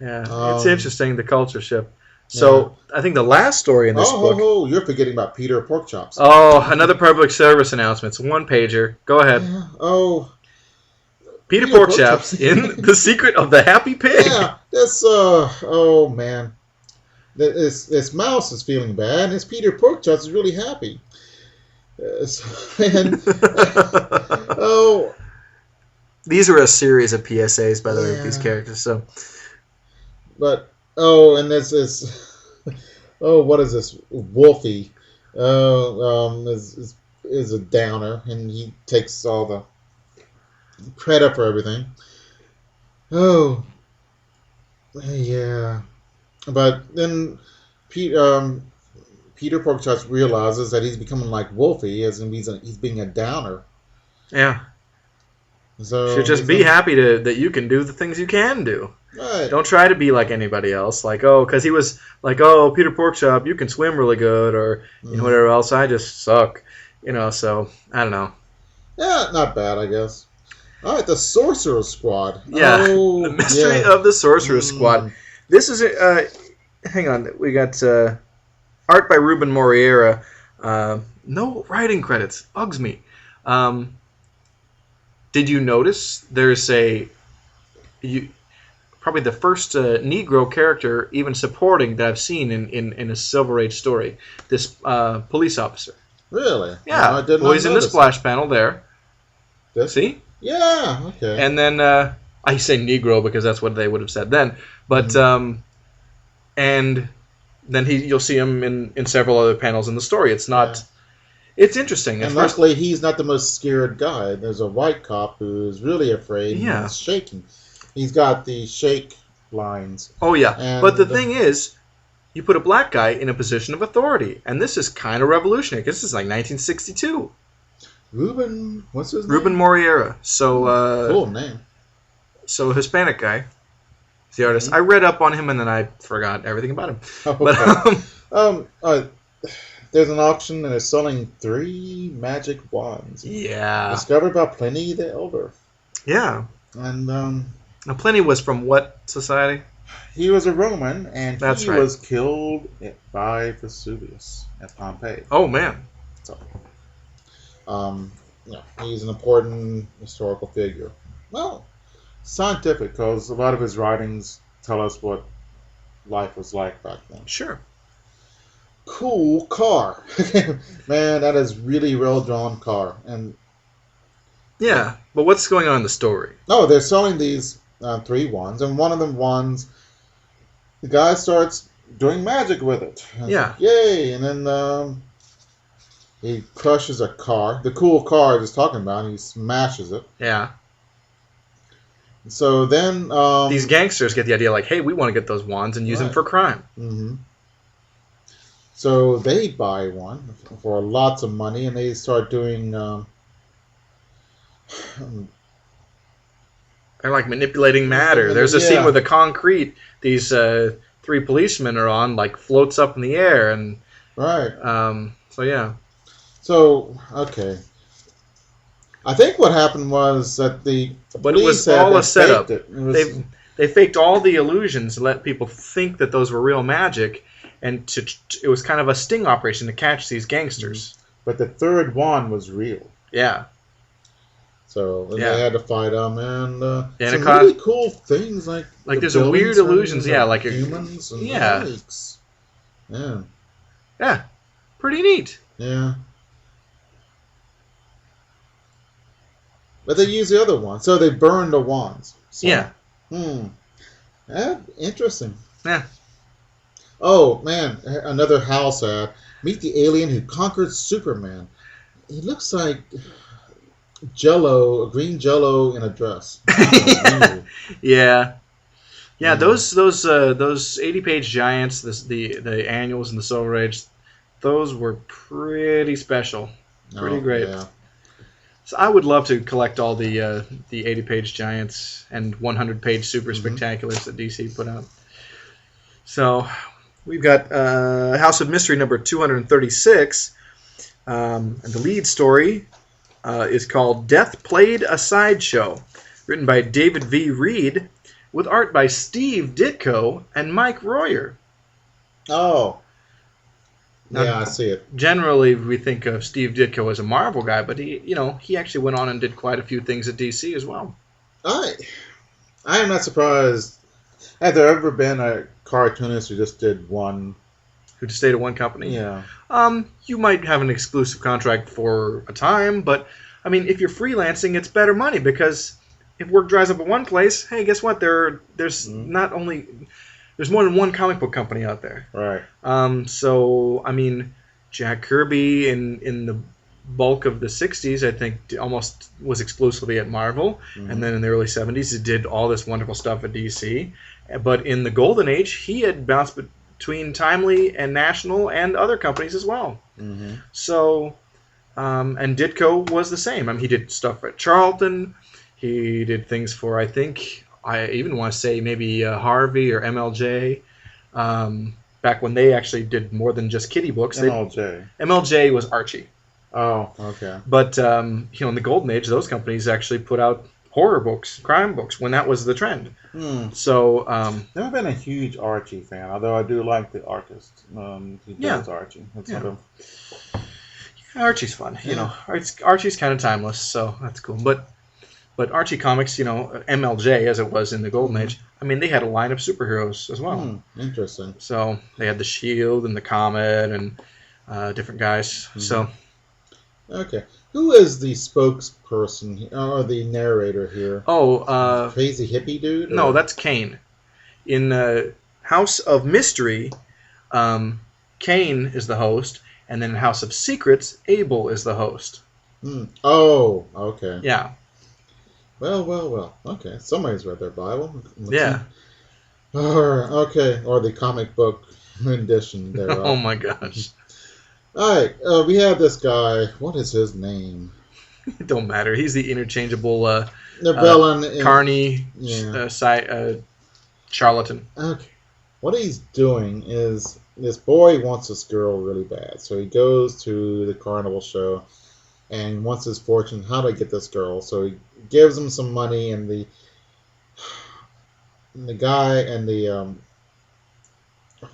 It's interesting, the culture shift. So I think the last story in this book. Oh, you're forgetting about Peter Porkchops. Oh, another public service announcement. It's one pager. Go ahead. Peter Porkchops in The Secret of the Happy Pig. Yeah, this. Oh man. This mouse is feeling bad, and this Peter Porkchops is really happy. These are a series of PSAs, by the way, with these characters. So, but Oh, and this is oh, what is this? Wolfie, is a downer, and he takes all the credit for everything. Oh, yeah, but then Peter Porkchops realizes that he's becoming like Wolfie, as in he's being a downer. Yeah. So Should just be happy that you can do the things you can do. Right. Don't try to be like anybody else. Like, oh, because he was like, oh, Peter Porkchop, you can swim really good, or whatever else. I just suck. So I don't know. Yeah, not bad, I guess. All right, the Sorcerer Squad. Yeah, oh, the mystery of the Sorcerer Squad. This is hang on, we got art by Ruben Moriera. No writing credits. Bugs me. Did you notice there's probably the first Negro character even supporting that I've seen in a Silver Age story? This police officer. Really? Yeah. No, I did not He's in the splash panel there. This? See? Yeah. Okay. And then I say Negro because that's what they would have said then. But and then you'll see him in several other panels in the story. It's not. Yeah. It's interesting. And luckily, he's not the most scared guy. There's a white cop who's really afraid. Yeah. He's shaking. He's got the shake lines. Oh, yeah. But the thing is, you put a black guy in a position of authority. And this is kind of revolutionary because this is like 1962. What's his name? Ruben Moriera. So, cool name. So, Hispanic guy. He's the artist. I read up on him and then I forgot everything about him. Oh, okay. But, there's an auction and they're selling 3 magic wands. Yeah. Discovered by Pliny the Elder. Yeah. And now Pliny was from what society? He was a Roman, and That's he right. was killed by Vesuvius at Pompeii. Oh man. So, he's an important historical figure. Well, scientific, because a lot of his writings tell us what life was like back then. Sure. Cool car. Man, that is really well-drawn car. And yeah, but what's going on in the story? Oh, they're selling these 3 wands, and one of them wands, the guy starts doing magic with it. Yeah. Like, yay! And then he crushes a car. The cool car I was talking about, and he smashes it. Yeah. So then these gangsters get the idea, like, hey, we want to get those wands and use them for crime. Mm-hmm. So they buy one for lots of money, and they start doing. They're like manipulating matter. There's a scene where the concrete these 3 policemen are on like floats up in the air, and right. So yeah. So okay. I think what happened was that but it was all a setup. They faked all the illusions to let people think that those were real magic. And it was kind of a sting operation to catch these gangsters. But the 3rd wand was real. Yeah. So they had to fight them, and some really cool things like there's some weird illusions, like humans and lakes. Yeah. Yeah. Pretty neat. Yeah. But they use the other one, so they burn the wands. So, yeah. Interesting. Yeah. Oh, man, another house ad. Meet the alien who conquered Superman. He looks like green Jell-O in a dress. Yeah. Yeah, those 80-page giants, the annuals and the Silver Age, those were pretty special. Pretty great. Yeah. So I would love to collect all the 80-page giants and 100-page super spectaculars that DC put out. So we've got House of Mystery number 236, and the lead story is called Death Played a Sideshow, written by David V. Reed, with art by Steve Ditko and Mike Royer. Oh. Now, yeah, I see it. Generally, we think of Steve Ditko as a Marvel guy, but he actually went on and did quite a few things at DC as well. I am not surprised. Has there ever been a cartoonist who just did one? Who just stayed at one company? Yeah. You might have an exclusive contract for a time, but I mean, if you're freelancing, it's better money because if work dries up at one place, hey, guess what? There's not only there's more than one comic book company out there. Right. So I mean, Jack Kirby in the bulk of the 60s, I think, almost was exclusively at Marvel. Mm-hmm. And then in the early 70s, he did all this wonderful stuff at DC. But in the Golden Age, he had bounced between Timely and National and other companies as well. Mm-hmm. So, and Ditko was the same. I mean, he did stuff at Charlton. He did things for, I think, I even want to say maybe Harvey or MLJ. Back when they actually did more than just kiddie books. MLJ was Archie. Oh, okay. But, in the Golden Age, those companies actually put out horror books, crime books, when that was the trend. So, never been a huge Archie fan, although I do like the artist who does Archie. Archie's fun. Archie's kind of timeless, so that's cool. But Archie comics, MLJ, as it was in the Golden Age, I mean, they had a line of superheroes as well. Interesting. So they had the Shield and the Comet and different guys. So. Okay. Who is the spokesperson or the narrator here? Oh, crazy hippie dude? No, that's Kane. In House of Mystery, Kane is the host, and then in House of Secrets, Abel is the host. Oh, okay. Yeah. Well. Okay, somebody's read their Bible. Yeah. Okay, or the comic book rendition thereof. Oh my gosh. All right, we have this guy. What is his name? It don't matter. He's the interchangeable the villain Carney charlatan. Okay. What he's doing is this boy wants this girl really bad, so he goes to the carnival show and wants his fortune. How to get this girl? So he gives him some money, and the guy and the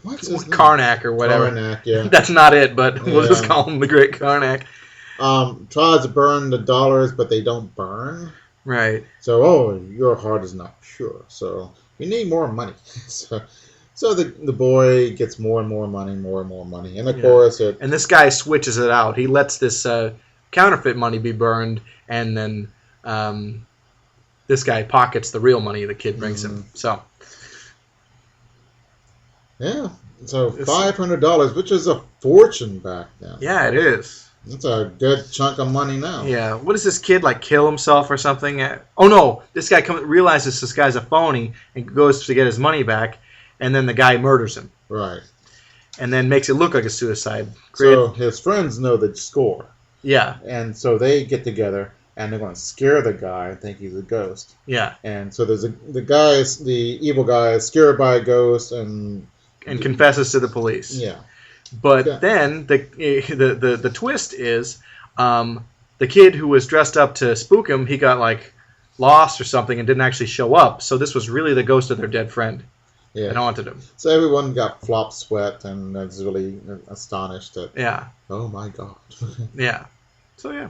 what's his name? Karnak or whatever. Karnak, yeah. That's not it, but we'll just call him the Great Karnak. Tries to burn the dollars, but they don't burn. Right. So, your heart is not pure. So, you need more money. So the boy gets more and more money, and of course and this guy switches it out. He lets this counterfeit money be burned, and then this guy pockets the real money the kid brings him. So. Yeah, so $500, which is a fortune back then. Yeah, it is. That's a good chunk of money now. Yeah, what does this kid, kill himself or something? Oh no, this guy realizes this guy's a phony and goes to get his money back, and then the guy murders him. Right. And then makes it look like a suicide. So his friends know the score. Yeah. And so they get together, and they're going to scare the guy and think he's a ghost. Yeah. And so the evil guy is scared by a ghost and confesses to the police. Yeah. But then the twist is the kid who was dressed up to spook him, he got lost or something and didn't actually show up. So this was really the ghost of their dead friend. Yeah. And haunted him. So everyone got flop sweat and was really astonished at. Yeah. Oh my God. Yeah. So yeah.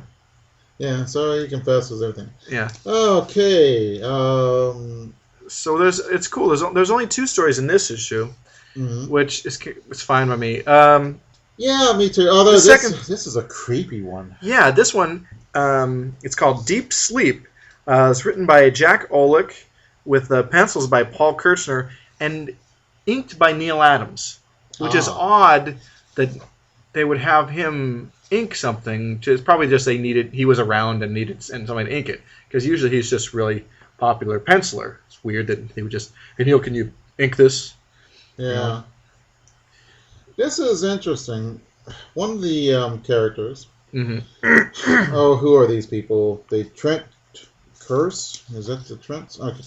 Yeah. So he confesses everything. Yeah. Okay. So it's cool. There's only 2 stories in this issue. Which is fine by me. Yeah, me too. Although this is a creepy one. Yeah, this one, it's called Deep Sleep. It's written by Jack Olick with pencils by Paul Kirchner and inked by Neil Adams, which is odd that they would have him ink something. It's probably just he was around and needed somebody to ink it, because usually he's just really popular penciler. It's weird that he would just, hey Neil, can you ink this? Yeah. This is interesting. One of the characters. Who are these people? The Trent curse? Is that the Trents? Okay.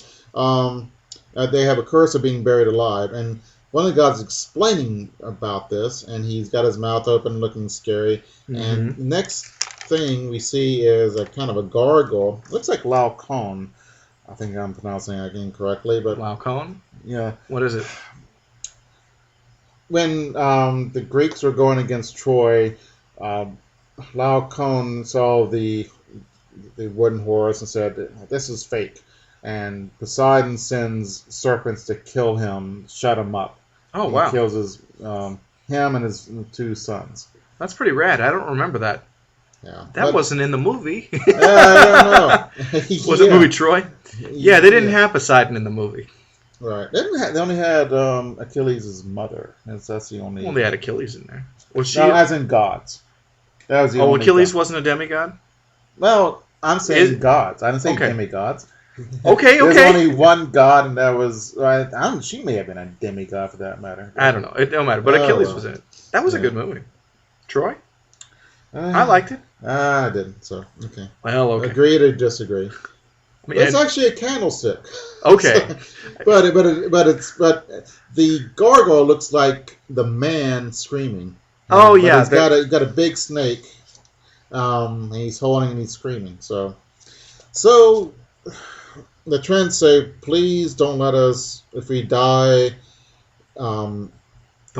They have a curse of being buried alive, and one of the guys is explaining about this, and he's got his mouth open, looking scary. And the next thing we see is a kind of a gargoyle. Looks like Laocoon. I think I'm pronouncing that incorrectly, but Laocoon? Yeah. What is it? When the Greeks were going against Troy, Laocoon saw the wooden horse and said, "This is fake." And Poseidon sends serpents to kill him, shut him up. Oh, wow. He kills him and his 2 sons. That's pretty rad. I don't remember that. Yeah. That wasn't in the movie. I don't know. Was it movie Troy? Yeah, they didn't have Poseidon in the movie. Right. They only had Achilles' mother. That's the only. Well, they had Achilles in there. Was she? No, as in gods. That was the Oh, only. Achilles god. wasn't a demigod? Well, I'm saying gods. I didn't say okay. demigods. Okay. There's only one god, and that was. She may have been a demigod for that matter. I don't know. It don't matter. But Achilles was in it. That was a good movie. Troy? I liked it. I didn't. So okay. Well, okay. Agree to disagree. I mean, it's actually a candlestick. Okay. but the gargoyle looks like the man screaming. Oh yeah. He's got a big snake. And he's holding and he's screaming. So the trends say, please don't let us, if we die. Don't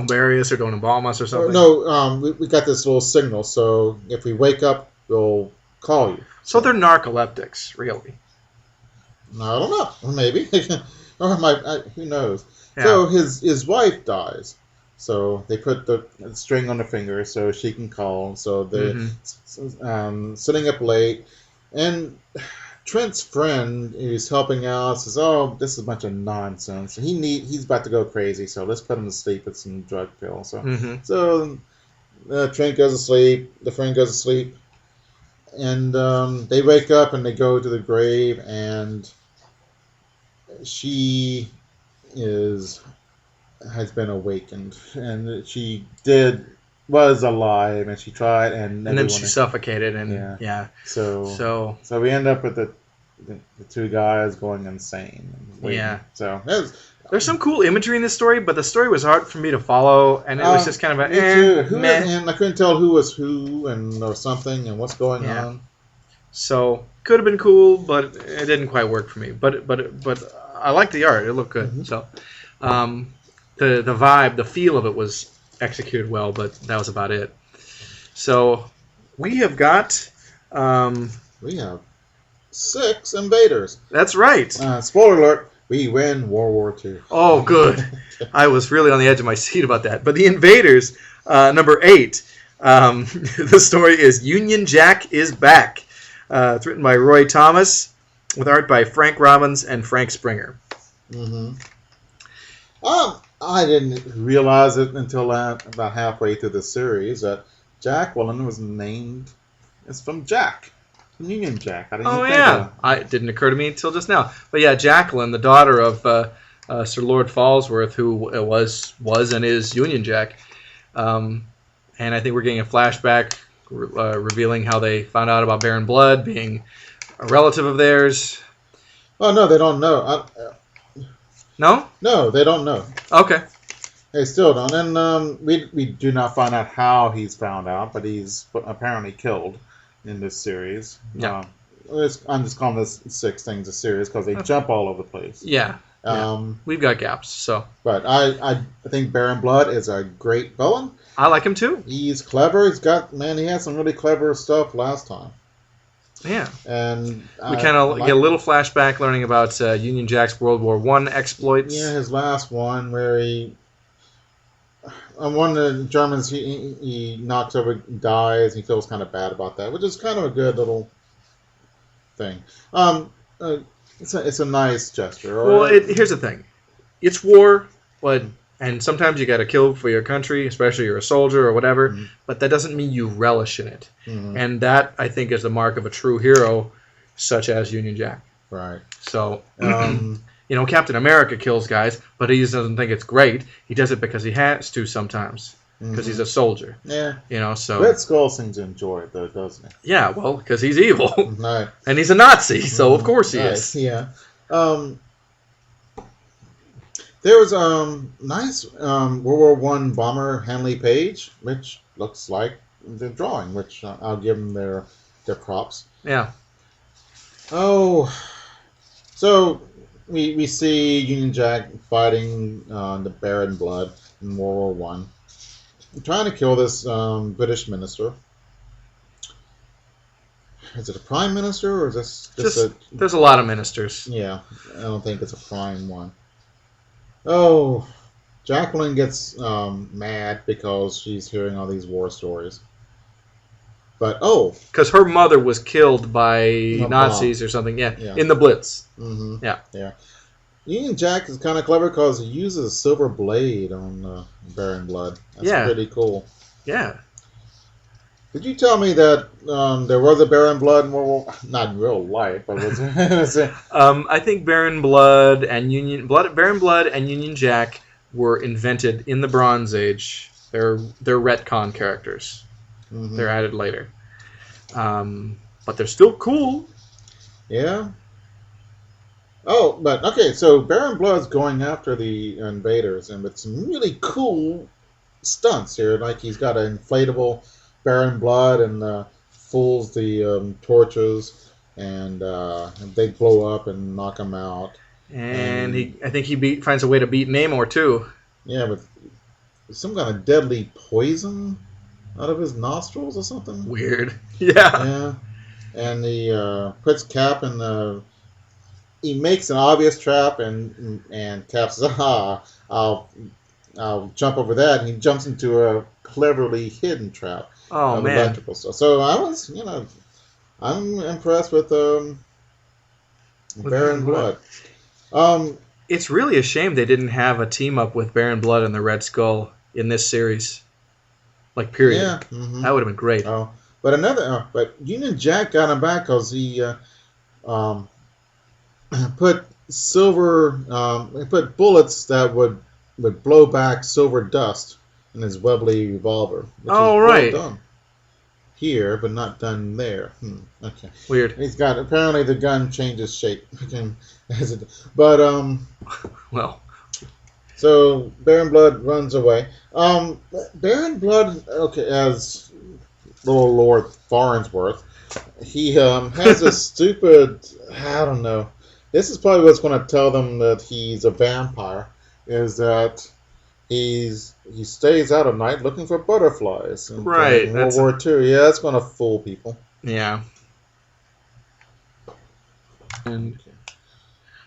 bury us or don't embalm us or something. No, we got this little signal. So if we wake up, we'll call you. So they're narcoleptics, really? I don't know. Maybe. Or who knows? Yeah. So his wife dies. So they put the string on her finger so she can call. So they're sitting up late. And Trent's friend who's helping out says, "Oh, this is a bunch of nonsense. He's about to go crazy. So let's put him to sleep with some drug pills." So Trent goes to sleep. The friend goes to sleep. And they wake up and they go to the grave, and she has been awakened, and she was alive, and she tried, and then she suffocated, and So we end up with the two guys going insane. So there's some cool imagery in this story, but the story was hard for me to follow, and it was just kind of and I couldn't tell who was who or something and what's going on. So could have been cool, but it didn't quite work for me. But I liked the art; it looked good. So the vibe, the feel of it was executed well, but that was about it. So we have got we have 6 invaders. That's right. Spoiler alert. We win World War II. Oh, good. I was really on the edge of my seat about that. But the Invaders, number 8, the story is Union Jack is Back. It's written by Roy Thomas, with art by Frank Robbins and Frank Springer. I didn't realize it until about halfway through the series that Jacqueline was named. It's from Jack. Union Jack. It didn't occur to me until just now. But yeah, Jacqueline, the daughter of Sir Lord Falsworth, who was and is Union Jack. And I think we're getting a flashback revealing how they found out about Baron Blood being a relative of theirs. Oh, no, they don't know. No? No, they don't know. Okay. They still don't. And we do not find out how he's found out, but he's apparently killed in this series. Yeah. I'm just calling this 6 Things a series because they jump all over the place. Yeah. We've got gaps, so. But I think Baron Blood is a great villain. I like him too. He's clever. He had some really clever stuff last time. Yeah. And we kind of get a little flashback learning about Union Jack's World War I exploits. Yeah, his last one where one of the Germans he knocks over, dies. He feels kind of bad about that, which is kind of a good little thing. It's a nice gesture. Well, here's the thing, it's war, and sometimes you got to kill for your country, especially you're a soldier or whatever. But that doesn't mean you relish in it, and that I think is the mark of a true hero, such as Union Jack. Right. So. Captain America kills guys, but he doesn't think it's great. He does it because he has to sometimes, because he's a soldier. Yeah. So Red Skull seems to enjoy it, though, doesn't he? Yeah, well, because he's evil. Right. And he's a Nazi, so of course he is. Yeah. There was a nice World War I bomber, Hanley Page, which looks like the drawing, which I'll give them their props. Yeah. Oh, so we see Union Jack fighting the Baron Blood in World War I, trying to kill this British minister. Is it a prime minister or is this just there's a lot of ministers. Yeah, I don't think it's a prime one. Oh, Jacqueline gets mad because she's hearing all these war stories. But because her mother was killed by Nazis or something, in the Blitz. Yeah. Union Jack is kind of clever because he uses a silver blade on Baron Blood. That's pretty cool. Yeah. Did you tell me that there was a Baron Blood in World War... Not in real life, but was it? I think Baron Blood and Baron Blood and Union Jack were invented in the Bronze Age. They're retcon characters. Mm-hmm. They're added later. But they're still cool. Yeah. Oh, but okay, so Baron Blood's going after the invaders, and with some really cool stunts here. Like he's got an inflatable Baron Blood and fools the torches, and they blow up and knock him out. And I think he finds a way to beat Namor too. Yeah, with some kind of deadly poison out of his nostrils or something. Weird. Yeah. Yeah. And he puts Cap in the. He makes an obvious trap, and Cap says, I'll jump over that. And he jumps into a cleverly hidden trap. Oh, man. Electrical stuff. So I was, I'm impressed with Baron Blood. It's really a shame they didn't have a team up with Baron Blood and the Red Skull in this series. Like, period. Yeah. Mm-hmm. That would have been great. Oh, but Union Jack got him back because he put bullets that would blow back silver dust in his Webley revolver. Right. Well done here, but not done there. Okay. Weird. Apparently the gun changes shape. But well. So Baron Blood runs away. Baron Blood, okay, as little Lord Farnsworth, he has a stupid. I don't know. This is probably what's going to tell them that he's a vampire. Is that he stays out at night looking for butterflies. Right. In World War II. Yeah, that's going to fool people. Yeah. And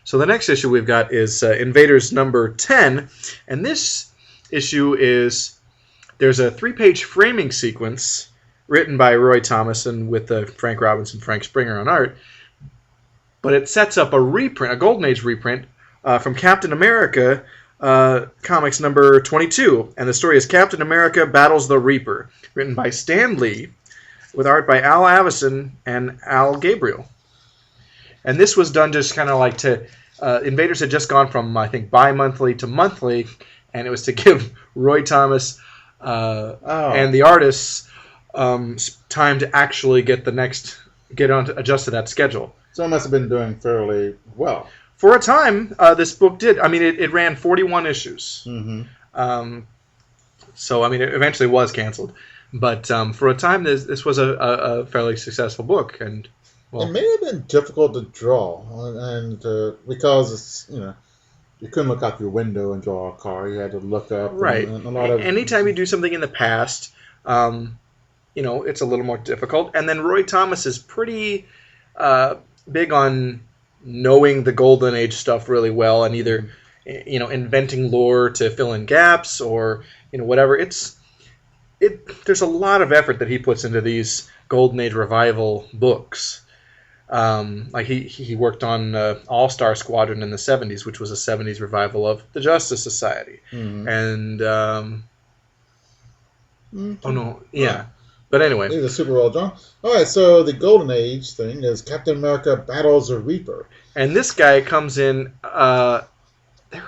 so the next issue we've got is Invaders number 10. And this issue there's a 3-page framing sequence written by Roy Thomas and with Frank Robinson, Frank Springer on art. But it sets up a Golden Age reprint from Captain America comics number 22. And the story is Captain America Battles the Reaper, written by Stan Lee, with art by Al Avison and Al Gabriel. And this was done just kind of like to... Invaders had just gone from, I think, bi-monthly to monthly, and it was to give Roy Thomas and the artists time to actually adjust to that schedule. So it must have been doing fairly well. For a time, this book did. I mean, it ran 41 issues. Mm-hmm. So, I mean, it eventually was canceled. But for a time, this was a fairly successful book. And well, it may have been difficult to draw, and because it's, you couldn't look out your window and draw a car. You had to look up. Right. And a lot of... Anytime you do something in the past, it's a little more difficult. And then Roy Thomas is pretty big on knowing the Golden Age stuff really well, and either inventing lore to fill in gaps or whatever. There's a lot of effort that he puts into these Golden Age revival books. Like he worked on All-Star Squadron in the 70s, which was a 70s revival of the Justice Society. Mm-hmm. And oh no, yeah. But anyway. These are super well drawn. All right, so the Golden Age thing is Captain America Battles a Reaper. And this guy comes in... there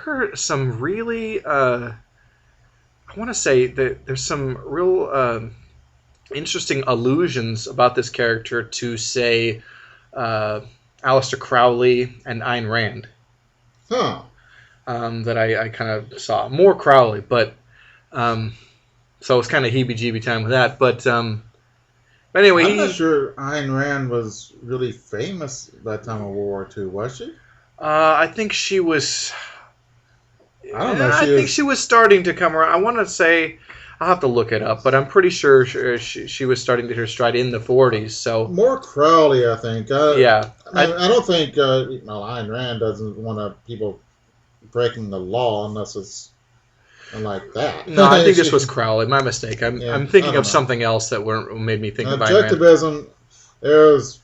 are some really... I want to say that there's some real interesting allusions about this character to, say, Aleister Crowley and Ayn Rand. Huh. That I kind of saw. More Crowley, but... so it's kind of heebie-jeebie time with that. But anyway... I'm not sure Ayn Rand was really famous at that time of World War II, was she? I think she was... I don't know. I think she was starting to come around. I want to say... I'll have to look it up, but I'm pretty sure she was starting to hit her stride in the 40s. So more Crowley, I think. Yeah. I don't think... Ayn Rand doesn't want people breaking the law unless it's... like that. No, I think this was Crowley. My mistake. I'm thinking of something else that made me think of Ayn Rand. Objectivism. There's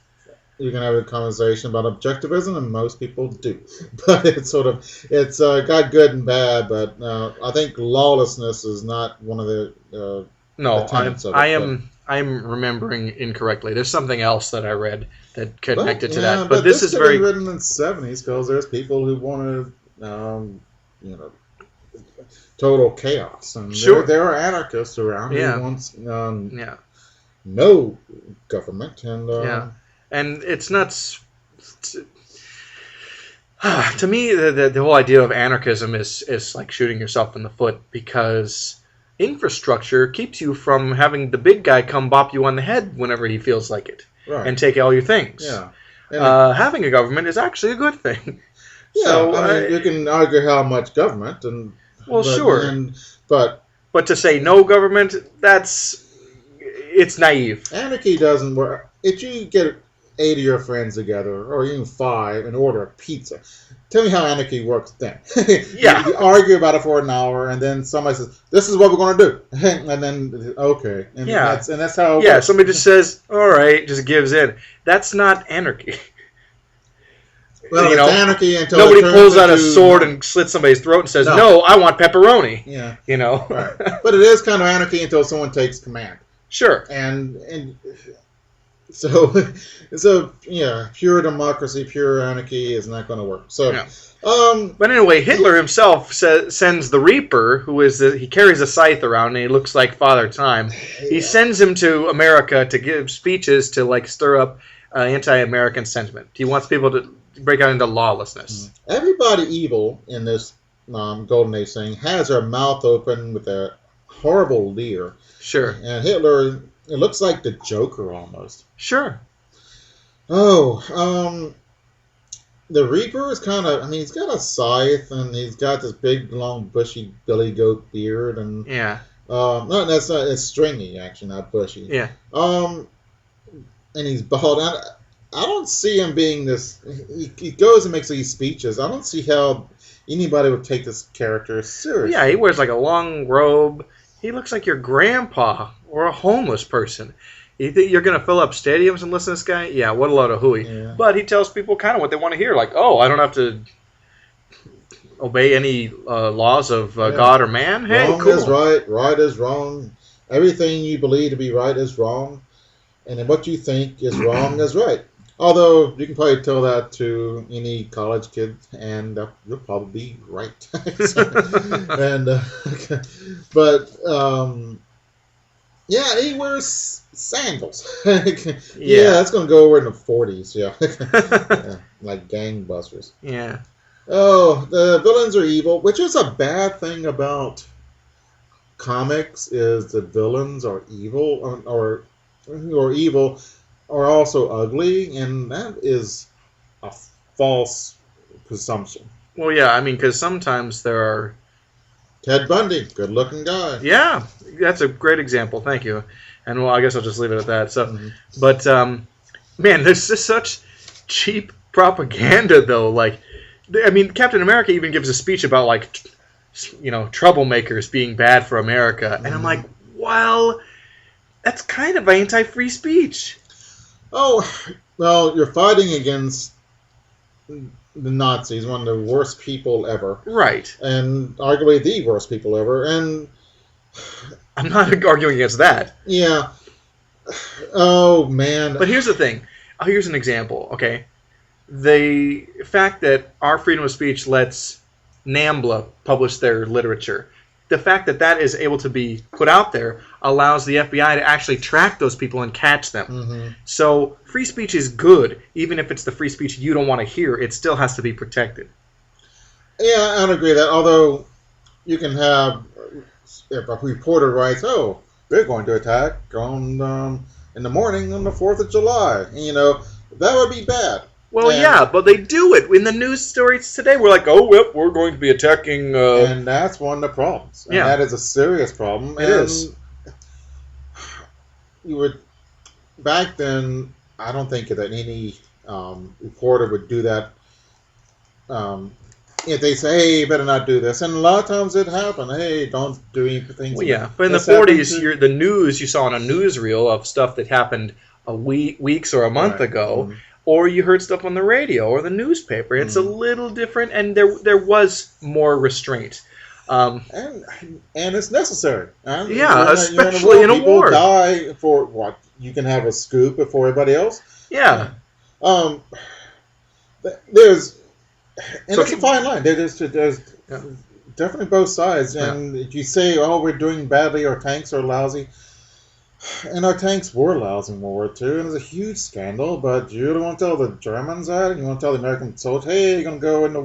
you can have a conversation about objectivism, and most people do. But it's got good and bad. But I think lawlessness is not one of the no. tenets of it. I'm remembering incorrectly. There's something else that I read that connected to that. But this is very written in the 70s because there's people who wanted, total chaos, and sure. there are anarchists around who wants no government, and it's nuts. To me, the whole idea of anarchism is like shooting yourself in the foot, because infrastructure keeps you from having the big guy come bop you on the head whenever he feels like it, right, and take all your things. Yeah, having a government is actually a good thing. Yeah, so, you can argue how much government, but to say no government, it's naive. Anarchy doesn't work. If you get 8 of your friends together, or even 5, and order a pizza, tell me how anarchy works then. Yeah. You argue about it for an hour, and then somebody says, "This is what we're going to do," and then okay, and that's how. It works. Somebody just says, "All right," just gives in. That's not anarchy. Well, it's anarchy until nobody pulls out a sword and slits somebody's throat and says, "No, I want pepperoni." Yeah, Right. But it is kind of anarchy until someone takes command. Sure. And so pure democracy, pure anarchy is not going to work. So, but anyway, Hitler himself sends the Reaper, he carries a scythe around and he looks like Father Time. He sends him to America to give speeches to stir up anti-American sentiment. He wants people to break out into lawlessness. Everybody evil in this Golden Age thing has their mouth open with a horrible leer. Sure. And Hitler, it looks like the Joker almost. Sure. Oh, the Reaper is kind of, he's got a scythe and he's got this big, long, bushy billy goat beard. And it's stringy, actually, not bushy. Yeah. And he's bald. I don't see him being this. He goes and makes these speeches. I don't see how anybody would take this character seriously. Yeah, he wears a long robe. He looks like your grandpa or a homeless person. You think you're going to fill up stadiums and listen to this guy? Yeah, what a load of hooey. Yeah. But he tells people kind of what they want to hear. I don't have to obey any laws of God or man. Hey, wrong cool. Is right. Right is wrong. Everything you believe to be right is wrong. And then what you think is wrong is right. Although you can probably tell that to any college kid, and you'll probably be right. He wears sandals. That's going to go over in the 40s. Yeah, like gangbusters. Yeah. Oh, the villains are evil, which is a bad thing about comics. Is the villains are evil, or who are evil are also ugly, and that is a false presumption. Well, yeah, because sometimes there are... Ted Bundy, good-looking guy. Yeah, that's a great example. Thank you. And, I guess I'll just leave it at that. So, But, man, there's just such cheap propaganda, though. Captain America even gives a speech about, troublemakers being bad for America. And I'm like, well, that's kind of anti-free speech. Oh, well, you're fighting against the Nazis, one of the worst people ever. Right. And arguably the worst people ever. And I'm not arguing against that. Yeah. Oh, man. But here's the thing. Here's an example, okay? The fact that our freedom of speech lets NAMBLA publish their literature, the fact that that is able to be put out there allows the FBI to actually track those people and catch them. Mm-hmm. So free speech is good, even if it's the free speech you don't want to hear. It still has to be protected. Yeah, I'd agree with that. Although you can have, if a reporter writes, "Oh, they're going to attack on in the morning on the 4th of July," that would be bad. Well, yeah, but they do it. In the news stories today, we're like, oh, yep, we're going to be attacking... And that's one of the problems. And that is a serious problem. It is. Back then, I don't think that any reporter would do that. If they say, hey, you better not do this. And a lot of times it happened. Hey, don't do anything. Well, yeah, but in the 40s, the news, you saw on a newsreel of stuff that happened weeks or a month ago. or you heard stuff on the radio or the newspaper. It's a little different, and there was more restraint. And it's necessary. Especially in a war. People die for what? You can have a scoop before everybody else. Yeah. It's a fine line. There's definitely both sides. And if you say, "Oh, we're doing badly," our tanks are lousy, and our tanks were lousy in World War II, and it was a huge scandal. But you don't want to tell the Germans that, and you want to tell the American soldiers, "Hey, you're going to go into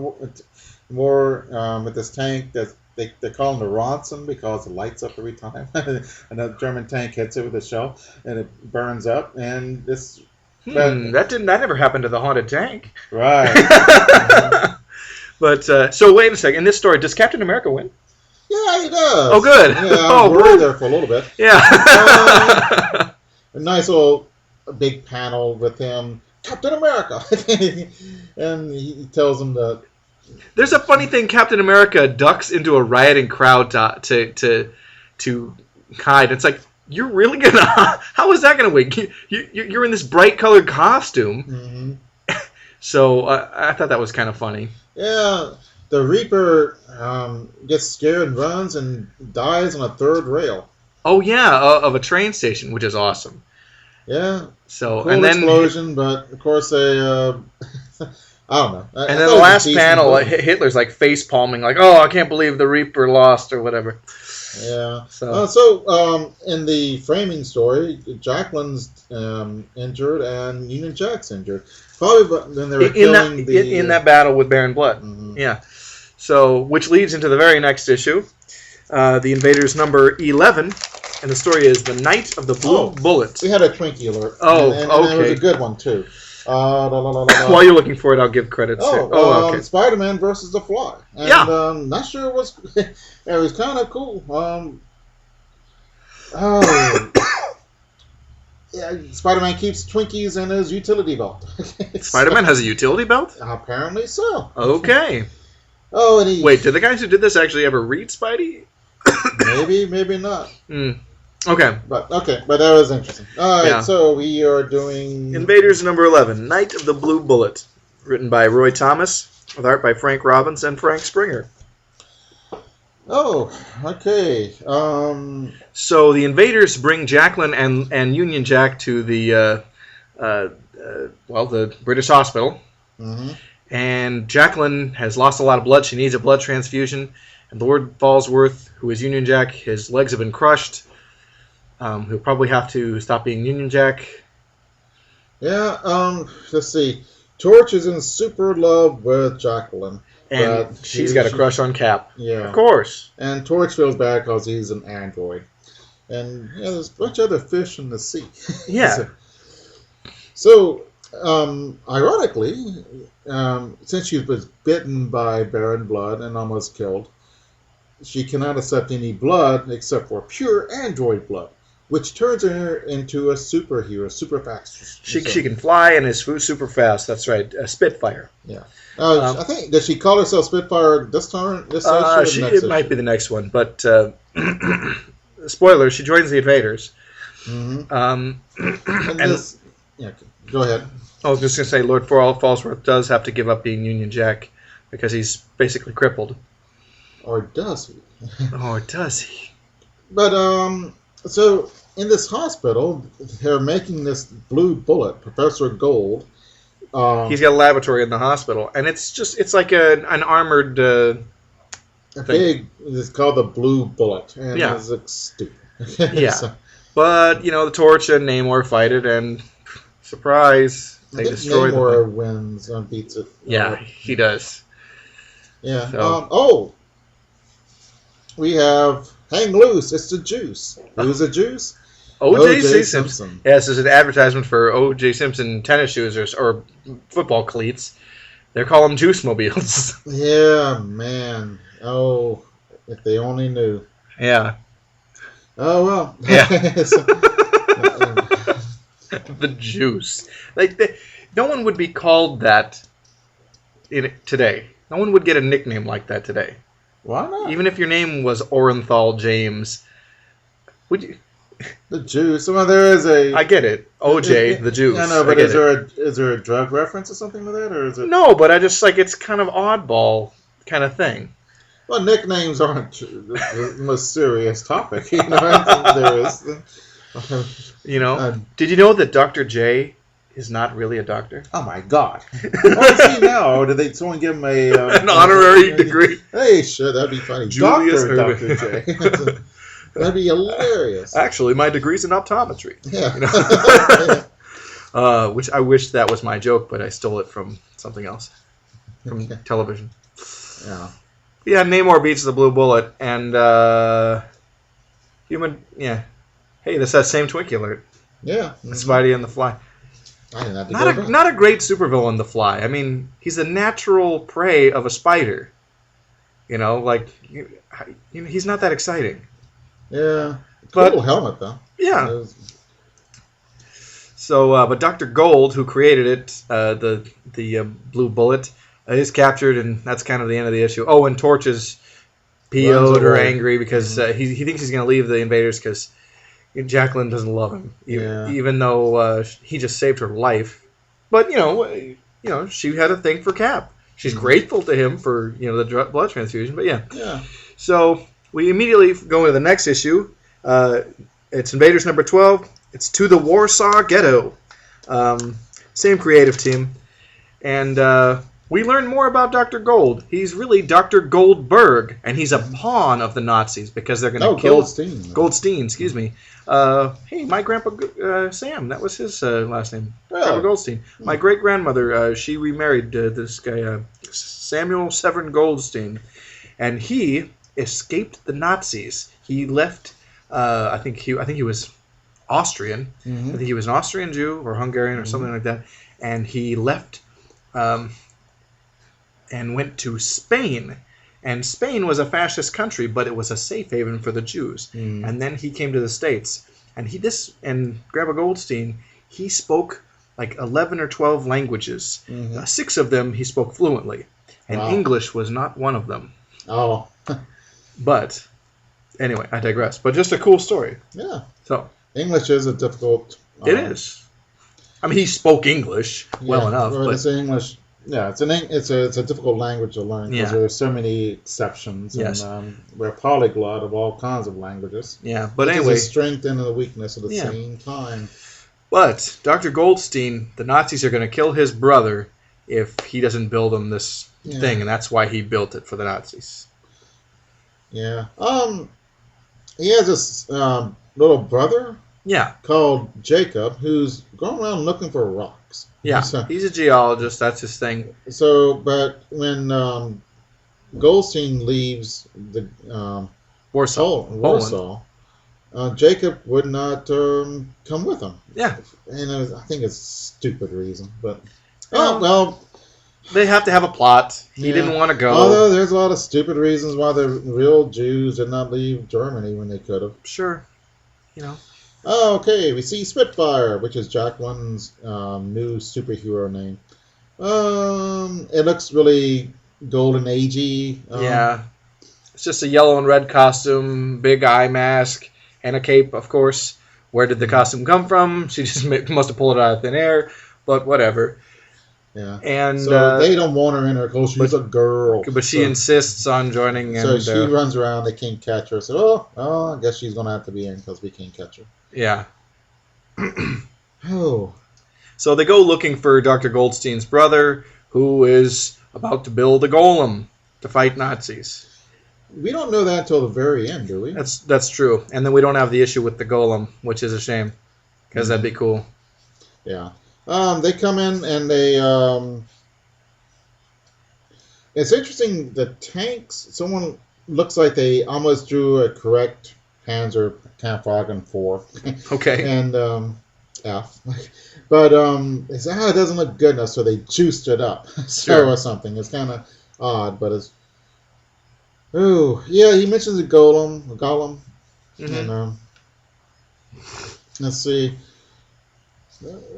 war with this tank that." They call him the Ronson because it lights up every time. And a German tank hits it with a shell, and it burns up. And this that never happened to the haunted tank. Right. But so wait a second. In this story, does Captain America win? Yeah, he does. Oh, good. Yeah, I was worried there for a little bit. Yeah. A nice little big panel with him, Captain America, and he tells him that. There's a funny thing. Captain America ducks into a rioting crowd to hide. It's like, you're really gonna? How is that gonna win? You're in this bright colored costume. Mm-hmm. So I thought that was kind of funny. Yeah, the Reaper gets scared and runs and dies on a third rail. Oh yeah, of a train station, which is awesome. Yeah. So cool and then explosion, but of course they. I don't know. And then the last panel, Hitler's like face palming, like, "Oh, I can't believe the Reaper lost," or whatever. Yeah. So in the framing story, Jacqueline's injured and Union Jack's injured. Probably when they were killing in that battle with Baron Blood. Mm-hmm. Yeah. So, which leads into the very next issue, the Invaders number 11, and the story is The Night of the Blue Bullet. We had a Twinkie alert. Oh, and okay. It was a good one too. While you're looking for it, I'll give credits. Okay. Spider-Man versus the Fly. And, yeah. Not sure it was. It was kind of cool. Yeah, Spider-Man keeps Twinkies in his utility belt. Spider-Man has a utility belt? Apparently so. Okay. And wait, did the guys who did this actually ever read Spidey? maybe not. Okay. But that was interesting. All right, so we are doing Invaders number 11, Night of the Blue Bullet, written by Roy Thomas, with art by Frank Robbins and Frank Springer. Oh, okay. So the Invaders bring Jacqueline and Union Jack to the the British hospital. Mm-hmm. And Jacqueline has lost a lot of blood. She needs a blood transfusion. And Lord Falsworth, who is Union Jack, his legs have been crushed. He'll probably have to stop being Union Jack. Yeah, let's see. Torch is in super love with Jacqueline. And she's got a crush on Cap. Yeah. Of course. And Torch feels bad because he's an android. And there's a bunch of other fish in the sea. Yeah. So ironically, since she was bitten by Baron Blood and almost killed, she cannot accept any blood except for pure android blood, which turns her into a superhero, super fast. She can fly and is super fast. That's right, a Spitfire. Yeah. I think, does she call herself Spitfire this time? It might be the next one, but spoiler: she joins the Invaders. Mm-hmm. Go ahead. I was just going to say, Lord Falsworth does have to give up being Union Jack because he's basically crippled. Or does he? Or does he? But so in this hospital, they're making this blue bullet, Professor Gold. He's got a laboratory in the hospital, and it's like an armored thing. It's called the blue bullet, and yeah. It looks stupid. Yeah, but the Torch and Namor fight it, and surprise, they destroy the Namor wins and beats it. Yeah, he does. Yeah. So. We have Hang Loose. It's the Juice. Who's the Juice? O.J. Simpson. Yes, there's an advertisement for O.J. Simpson tennis shoes or football cleats. They call them Juice Mobiles. Yeah, man. Oh, if they only knew. Yeah. Oh, well. Yeah. The Juice. No one would be called that today. No one would get a nickname like that today. Why not? Even if your name was Orenthal James, would you? The juice. Well, there is a. I get it. OJ, the juice. I know, but is there a drug reference or something to that, or is it? No, but I just like it's kind of oddball kind of thing. Well, nicknames aren't the most serious topic. You know, there is. You know, did you know that Dr. J is not really a doctor? Oh my God! What is he now? Or did someone give him an honorary degree? Hey, sure, that'd be funny. Julius Dr. J. That'd be hilarious. Actually, my degree's in optometry. Yeah. You know? Which I wish that was my joke, but I stole it from something else, from television. Yeah. Yeah, Namor beats the Blue Bullet, and human. Yeah. Hey, that's that same Twinkie alert. Yeah. Spidey and the Fly. I didn't have to Not a great supervillain, the Fly. I mean, he's the natural prey of a spider. You know, like he's not that exciting. Yeah. Cool helmet though. Yeah. So, but Dr. Gold, who created it, the Blue Bullet, is captured, and that's kind of the end of the issue. Oh, and Torch is PO'd or angry because he thinks he's going to leave the Invaders because Jacqueline doesn't love him, even though he just saved her life. But you know, she had a thing for Cap. She's grateful to him for the blood transfusion. But yeah. So we immediately go into the next issue. It's Invaders number 12. It's To the Warsaw Ghetto. Same creative team, and we learn more about Dr. Gold. He's really Dr. Goldberg, and he's a pawn of the Nazis because they're going to kill Goldstein. Excuse me. Hey, my grandpa Sam. That was his last name. Grandpa Goldstein. My great grandmother. She remarried this guy Samuel Severn Goldstein, and he escaped the Nazis. He left. I think he was Austrian. Mm-hmm. I think he was an Austrian Jew or Hungarian or something like that, and he left. And went to Spain. And Spain was a fascist country, but it was a safe haven for the Jews. Mm. And then he came to the States. And Grandpa Goldstein, he spoke like 11 or 12 languages. Mm-hmm. 6 of them he spoke fluently. And English was not one of them. Oh. But, anyway, I digress. But just a cool story. Yeah. So English is a difficult... it is. I mean, he spoke English well enough. Well, but it's English... Yeah, it's a difficult language to learn because there are so many exceptions. Yes. And we're polyglot of all kinds of languages. Yeah, but anyway, it's a strength and a weakness at the same time. But Dr. Goldstein, the Nazis are going to kill his brother if he doesn't build him this thing, and that's why he built it for the Nazis. Yeah. He has this little brother. Yeah. Called Jacob, who's going around looking for rocks. Yeah, he's a geologist. That's his thing. So, but when Goldstein leaves the Warsaw, Jacob would not come with him. Yeah. And I think it's a stupid reason, but they have to have a plot. He didn't want to go. Although there's a lot of stupid reasons why the real Jews did not leave Germany when they could have. Sure. You know. Oh, okay. We see Spitfire, which is Jacqueline's new superhero name. It looks really golden agey. Yeah. It's just a yellow and red costume, big eye mask, and a cape, of course. Where did the costume come from? She just must have pulled it out of thin air, but whatever. Yeah. And so they don't want her in her because she's a girl. But she insists on joining. So she runs around. They can't catch her. So, I guess she's going to have to be in because we can't catch her. Yeah. Oh. So they go looking for Dr. Goldstein's brother, who is about to build a golem to fight Nazis. We don't know that until the very end, do we? That's true. And then we don't have the issue with the golem, which is a shame, because that'd be cool. Yeah. They come in and they... It's interesting, the tanks, someone looks like they almost drew a correct Panzer Kampfwagen 4. Okay. And F. But they say, it doesn't look good enough, so they juiced it up. Or something. It's kind of odd, but it's... Oh, yeah, he mentions a golem. Mm-hmm. And let's see.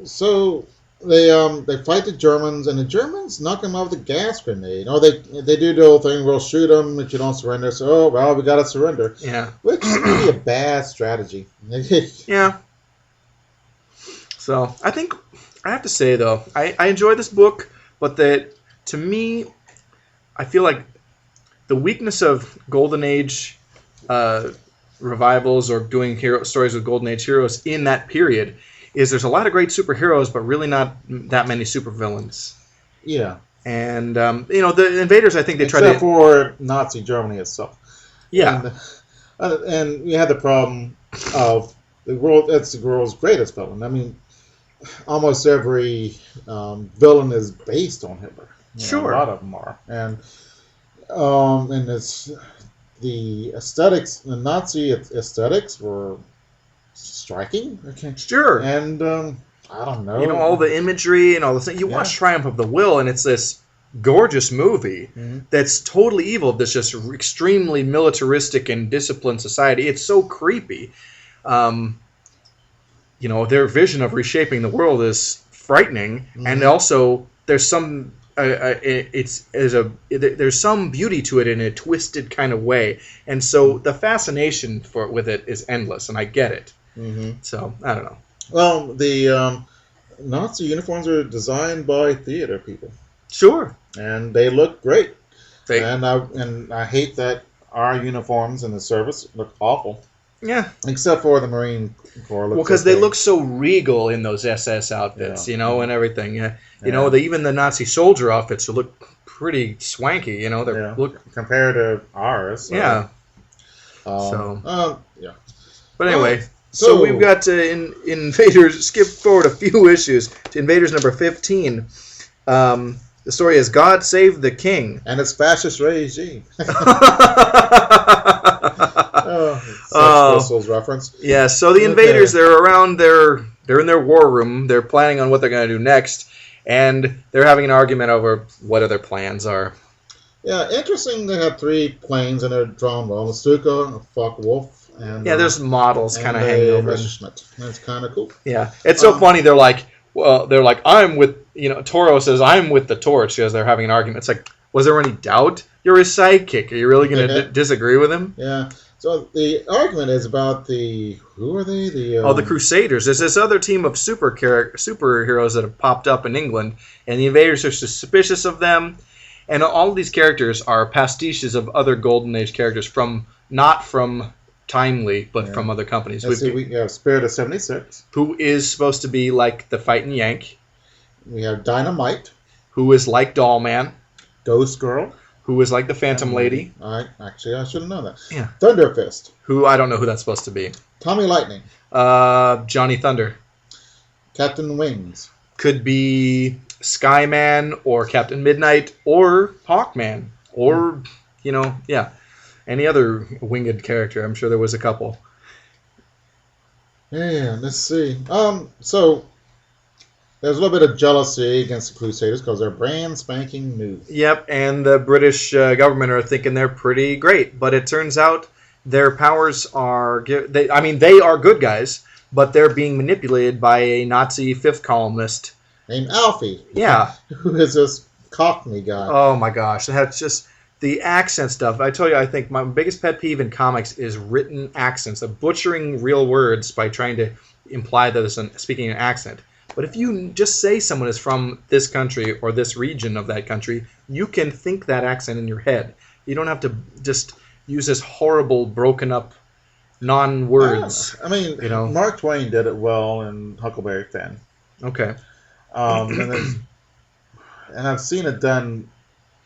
So they fight the Germans, and the Germans knock them out with a gas grenade. Or they do the whole thing. We'll shoot them if you don't surrender. So, oh well, we gotta surrender. Yeah. Which is really a bad strategy. Yeah. So I think I have to say though, I enjoy this book, but that to me, I feel like the weakness of Golden Age revivals or doing hero stories with Golden Age heroes in that period is there's a lot of great superheroes, but really not that many supervillains. Yeah. And the Invaders, I think they try Except for Nazi Germany itself. Yeah. And we had the problem of the world. It's the world's greatest villain. I mean, almost every villain is based on Hitler. Sure. A lot of them are, and it's the aesthetics. The Nazi aesthetics were striking. Okay. Sure. And I don't know. All the imagery and all the things. You watch Triumph of the Will, and it's this gorgeous movie that's totally evil. This just extremely militaristic and disciplined society. It's so creepy. Their vision of reshaping the world is frightening, and also there's some there's some beauty to it in a twisted kind of way, and so the fascination with it is endless, and I get it. So I don't know. Well, the Nazi uniforms are designed by theater people. Sure. And they look great. And I hate that our uniforms in the service look awful. Yeah. Except for the Marine Corps. Because they look so regal in those SS outfits, and everything. Yeah. Even the Nazi soldier outfits look pretty swanky. They look compared to ours. Yeah. Yeah. But anyway. So we've got Invaders, skip forward a few issues to Invaders number 15. The story is God Save the King. And its fascist regime. Sex reference. Yeah, so the Invaders, they're around, they're in their war room, they're planning on what they're going to do next, and they're having an argument over what their plans are. Yeah, interesting they have 3 planes in their drawn well, a Stuka, a Focke-Wulf, and there's models kind of hanging over. That's kind of cool. Yeah, it's so funny. They're like, I'm with, Toro says, I'm with the Torch as they're having an argument. It's like, was there any doubt? You're his sidekick. Are you really going to disagree with him? Yeah. So the argument is about who are they? The Crusaders. There's this other team of superheroes that have popped up in England, and the Invaders are suspicious of them. And all of these characters are pastiches of other Golden Age characters not from Timely, but from other companies. We have Spirit of 76. Who is supposed to be like the Fightin' Yank. We have Dynamite. Who is like Dollman. Ghost Girl. Who is like the Phantom Lady. I should have known that. Yeah. Thunder Fist. Who, I don't know who that's supposed to be. Tommy Lightning. Johnny Thunder. Captain Wings. Could be Skyman or Captain Midnight or Hawkman or, any other winged character. I'm sure there was a couple. Yeah, let's see. So there's a little bit of jealousy against the Crusaders because they're brand spanking new. Yep, and the British government are thinking they're pretty great, but it turns out their powers are they are good guys, but they're being manipulated by a Nazi fifth columnist named Alfie. Yeah, who is this Cockney guy. Oh my gosh, that's just the accent stuff. I tell you, I think my biggest pet peeve in comics is written accents, of butchering real words by trying to imply that it's speaking an accent. But if you just say someone is from this country or this region of that country, you can think that accent in your head. You don't have to just use this horrible, broken up non-words. I mean, Mark Twain did it well in Huckleberry Finn. Okay. And I've seen it done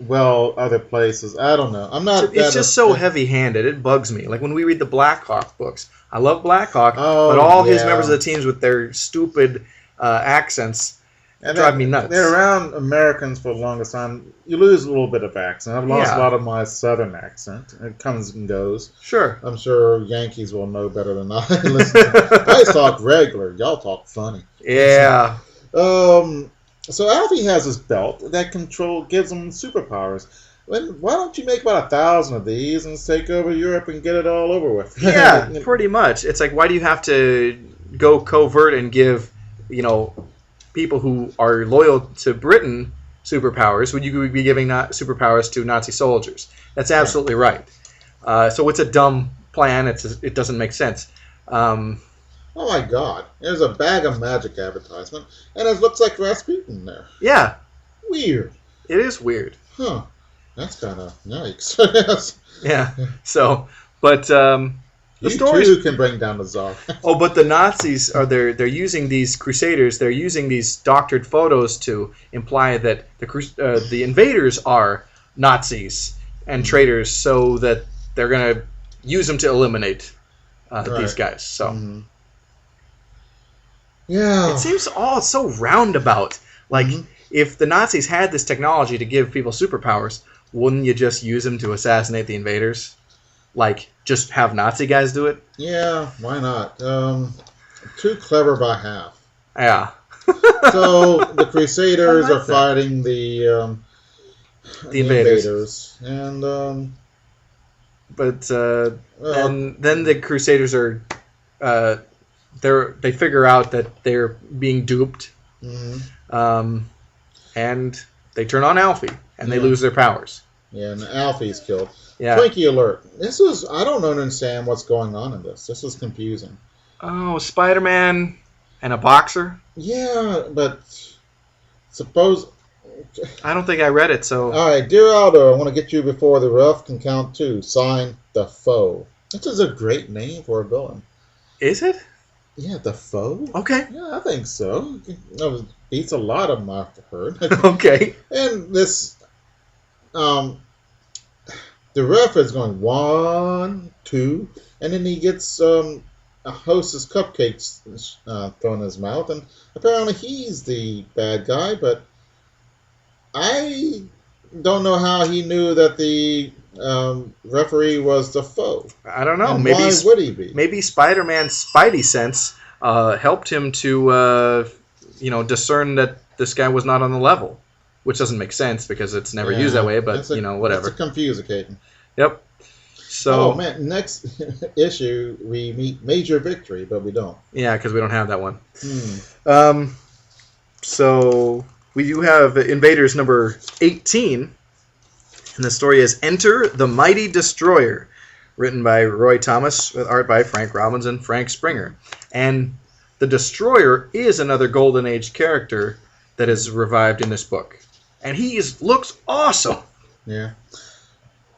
well other places. I don't know. It's just so heavy-handed. It bugs me. Like when we read the Black Hawk books. I love Black Hawk, but all his members of the teams with their stupid accents drive me nuts. They're around Americans for the longest time. You lose a little bit of accent. I've lost a lot of my southern accent. It comes and goes. Sure. I'm sure Yankees will know better than I. I talk regular. Y'all talk funny. Yeah. So Alfie has this belt that gives him superpowers. Why don't you make about 1,000 of these and take over Europe and get it all over with? Yeah, pretty much. It's like, why do you have to go covert and give, people who are loyal to Britain superpowers, would you be giving superpowers to Nazi soldiers? That's absolutely right. So it's a dumb plan. It doesn't make sense. Oh my God! There's a bag of magic advertisement, and it looks like Rasputin there. Yeah. Weird. It is weird. Huh. That's kind of yikes. Yeah. So, but the story too can bring down the Tsar. Oh, but the Nazis they're using these Crusaders. They're using these doctored photos to imply that the invaders are Nazis and traitors, so that they're gonna use them to eliminate these guys. So. Mm-hmm. Yeah. It seems all so roundabout. Like, if the Nazis had this technology to give people superpowers, wouldn't you just use them to assassinate the invaders? Like, just have Nazi guys do it? Yeah, why not? Too clever by half. Yeah. So, the Crusaders are fighting the invaders. And, and then the Crusaders are... they figure out that they're being duped, and they turn on Alfie, and they lose their powers. Yeah, and Alfie's killed. Yeah. Twinkie alert. I don't understand what's going on in this. This is confusing. Oh, Spider-Man and a boxer? Yeah, but suppose... I don't think I read it, so... All right, dear Aldo, I want to get you before the ref can count 2. Sign, The Foe. This is a great name for a villain. Is it? Yeah, The Foe? Okay. Yeah, I think so. Beats a lot of them I've heard. Okay. And this... the ref is going 1, 2, and then he gets a hostess cupcakes thrown in his mouth, and apparently he's the bad guy, but I don't know how he knew that the referee was the foe. I don't know. And why would he be? Maybe Spider-Man's Spidey sense helped him to discern that this guy was not on the level. Which doesn't make sense because it's never used that way, but, whatever. It's a confuse occasion. Yep. So, oh, man, next issue, we meet Major Victory, but we don't. Yeah, because we don't have that one. So, we do have Invaders number 18, and the story is Enter the Mighty Destroyer, written by Roy Thomas, with art by Frank Robbins and Frank Springer. And the Destroyer is another Golden Age character that is revived in this book. And he looks awesome. Yeah.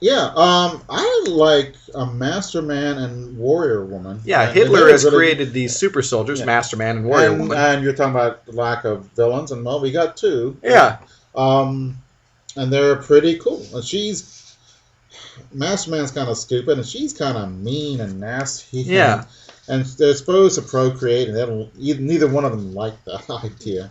Yeah, I like a Master Man and Warrior Woman. Yeah, Hitler has created these super soldiers, Master Man and Warrior Woman. And you're talking about the lack of villains, and well, we got 2. Yeah. And they're pretty cool. Master Man's kind of stupid, and she's kind of mean and nasty. Yeah. And they're supposed to procreate, and neither one of them like that idea.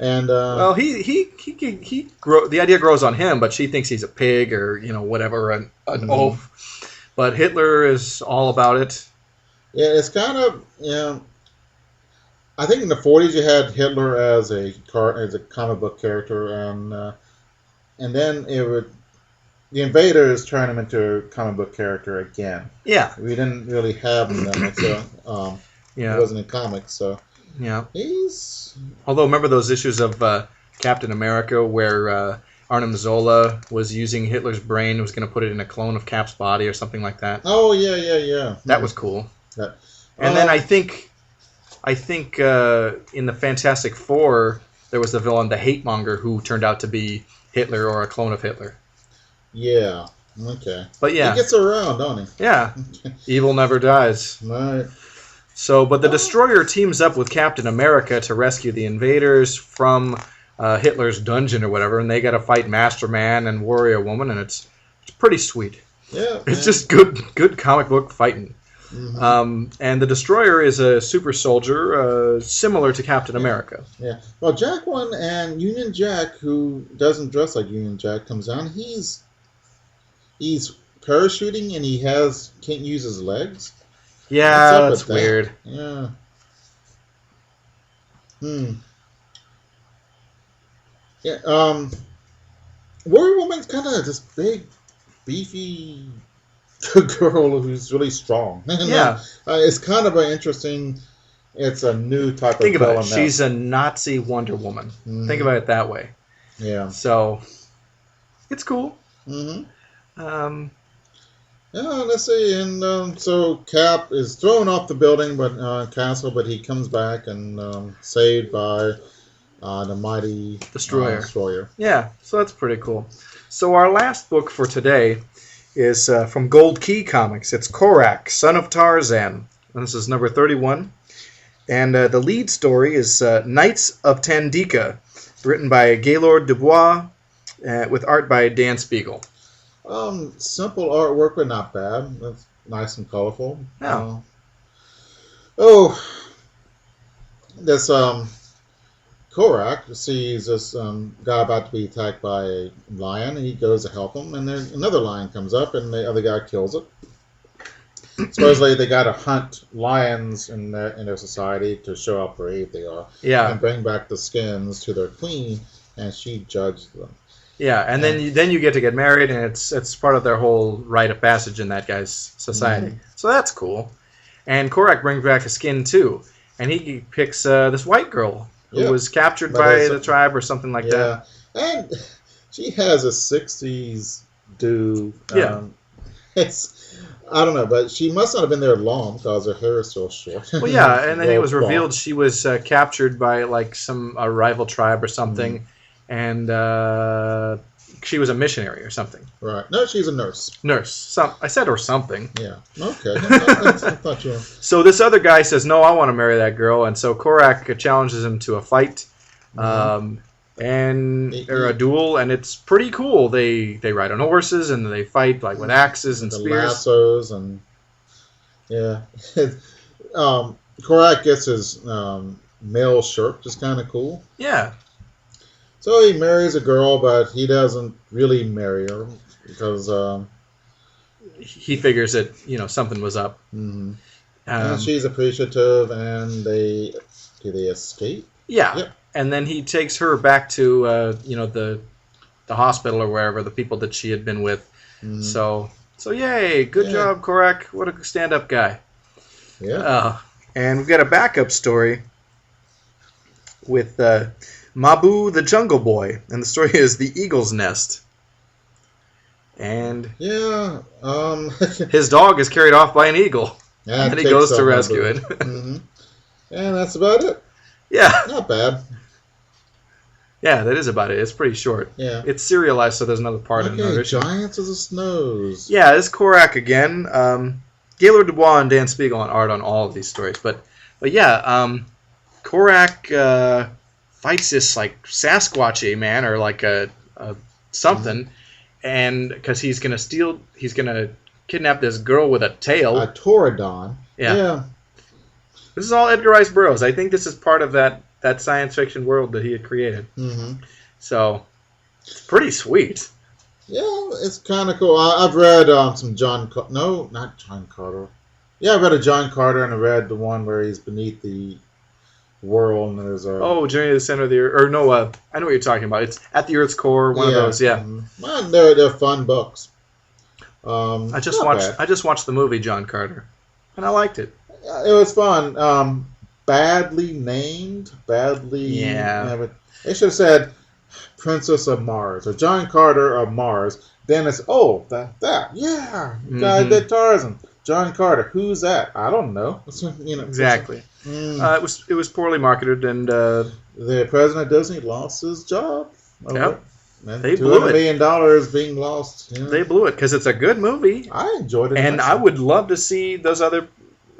And well, the idea grows on him, but she thinks he's a pig or whatever, an oaf. But Hitler is all about it. Yeah, it's kind of I think in the 40s you had Hitler as a comic book character, and then the Invaders turned him into a comic book character again. Yeah, we didn't really have him then, so he wasn't in comics, so. Yeah. Although, remember those issues of Captain America where Arnim Zola was using Hitler's brain and was going to put it in a clone of Cap's body or something like that? Oh, yeah. That was cool. And then I think in the Fantastic Four, there was the villain, the Hate Monger, who turned out to be Hitler or a clone of Hitler. Yeah. Okay. But yeah. He gets around, don't he? Yeah. Evil never dies. Right. So, but the Destroyer teams up with Captain America to rescue the invaders from Hitler's dungeon or whatever, and they got to fight Master Man and Warrior Woman, and it's pretty sweet. Yeah, it's just good comic book fighting. Mm-hmm. And the Destroyer is a super soldier similar to Captain America. Yeah. Well, Jack One and Union Jack, who doesn't dress like Union Jack, comes down. He's parachuting and he can't use his legs. Yeah, that's weird. Yeah. Yeah. Warrior Woman's kind of this big, beefy girl who's really strong. Yeah. It's kind of an interesting it's a new type of Think about villain it. now. She's a Nazi Wonder Woman. Mhm. Think about it that way. Yeah. So, it's cool. Mm-hmm. Yeah, let's see. And so Cap is thrown off the building, castle, but he comes back and saved by the mighty Destroyer. Yeah, so that's pretty cool. So our last book for today is from Gold Key Comics. It's Korak, Son of Tarzan. And this is number 31. And the lead story is Knights of Tandika, written by Gaylord Dubois, with art by Dan Spiegel. Simple artwork, but not bad. That's nice and colorful. Yeah. This Korak sees this guy about to be attacked by a lion, and he goes to help him, and then another lion comes up, and the other guy kills it. Supposedly, they got to hunt lions in their society to show how brave they are. Yeah. And bring back the skins to their queen, and she judged them. Yeah, and then you get to get married, and it's part of their whole rite of passage in that guy's society. Mm-hmm. So that's cool. And Korak brings back a skin too, and he picks this white girl who was captured by the tribe or something like that. Yeah, and she has a '60s do. I don't know, but she must not have been there long because her hair is so short. Well, yeah, and then it was revealed she was captured by like a rival tribe or something, and she was a missionary or something. Right. No, she's a nurse. I said or something. Yeah. Okay. I thought you were... So this other guy says, no, I want to marry that girl, and so Korak challenges him to a fight. Or a duel, and it's pretty cool. They ride on horses and they fight like with axes and spears, lassos, and Korak gets his male shirt, which is kind of cool. Yeah. So he marries a girl, but he doesn't really marry her because he figures that something was up. Mm-hmm. And she's appreciative, and do they escape? Yeah. Yep. And then he takes her back to the hospital or wherever, the people that she had been with. Mm. So yay, good job, Korak. What a stand-up guy. Yeah. And we've got a backup story with Mabu the Jungle Boy, and the story is The Eagle's Nest. And his dog is carried off by an eagle, and then he goes to rescue it. Mm-hmm. And that's about it. Yeah. Not bad. Yeah, that is about it. It's pretty short. Yeah. It's serialized, so there's another part in the Giants of the Snows. Yeah, this is Korak again. Gaylord Dubois and Dan Spiegel on art on all of these stories. But Korak fights this like Sasquatchy man or like a something, and because he's gonna kidnap this girl with a tail. A Taurodon. Yeah. This is all Edgar Rice Burroughs. I think this is part of that science fiction world that he had created. Mm-hmm. So it's pretty sweet. Yeah, it's kind of cool. I've read some not John Carter. Yeah, I read a John Carter, and I read the one where he's beneath the world, and there's a... Journey to the Center of the Earth. Or no, I know what you're talking about. It's At the Earth's Core, one of those, yeah. Mm-hmm. They're fun books. I just watched the movie John Carter, and I liked it. It was fun. Badly named. Yeah. They should have said Princess of Mars or John Carter of Mars. Then it's guy did Tarzan. John Carter. Who's that? I don't know. Exactly. It was poorly marketed, and the president of Disney lost his job. Yep. They blew it. $200 million being lost. They blew it because it's a good movie. I enjoyed it, and I would love to see those other.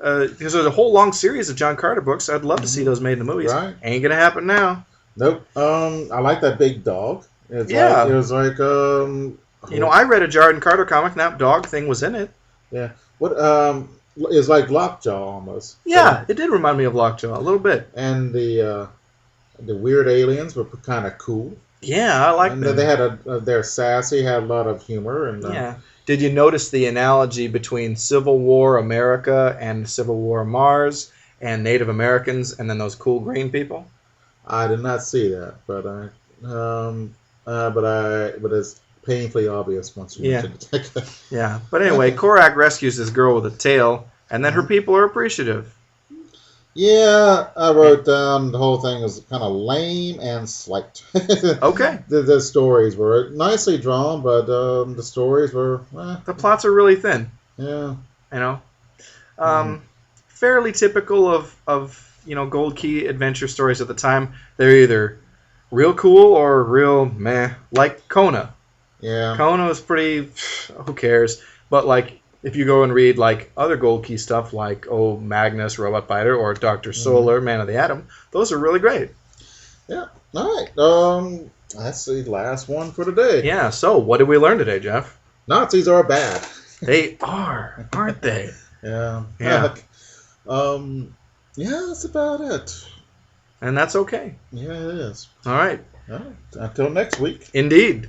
Because there's a whole long series of John Carter books. I'd love to see those made in the movies. Right. Ain't gonna happen now. Nope. I like that big dog. It was like I read a Jordan Carter comic. And that dog thing was in it. Yeah. What it's like Lockjaw almost. Yeah, it did remind me of Lockjaw a little bit. And the weird aliens were kind of cool. Yeah, I like them. They had they're sassy, had a lot of humor, and Did you notice the analogy between Civil War America and Civil War Mars and Native Americans and then those cool green people? I did not see that, but it's painfully obvious once you mentioned it. Yeah, but anyway, Korak rescues this girl with a tail, and then her people are appreciative. Yeah, I wrote down the whole thing was kind of lame and slight. Okay. The stories were nicely drawn, but the stories were, The plots are really thin. yeah. You know, fairly typical of Gold Key adventure stories at the time. They're either real cool or real meh, like Kona. Yeah. Kona was pretty, who cares? But like, if you go and read like other Gold Key stuff, like Magnus, Robot Fighter, or Doctor Solar, Man of the Atom, those are really great. Yeah. All right. That's the last one for today. Yeah. So, what did we learn today, Jeff? Nazis are bad. They are, aren't they? Yeah. Yeah. Yeah, that's about it. And that's okay. Yeah, it is. All right. All right. Until next week. Indeed.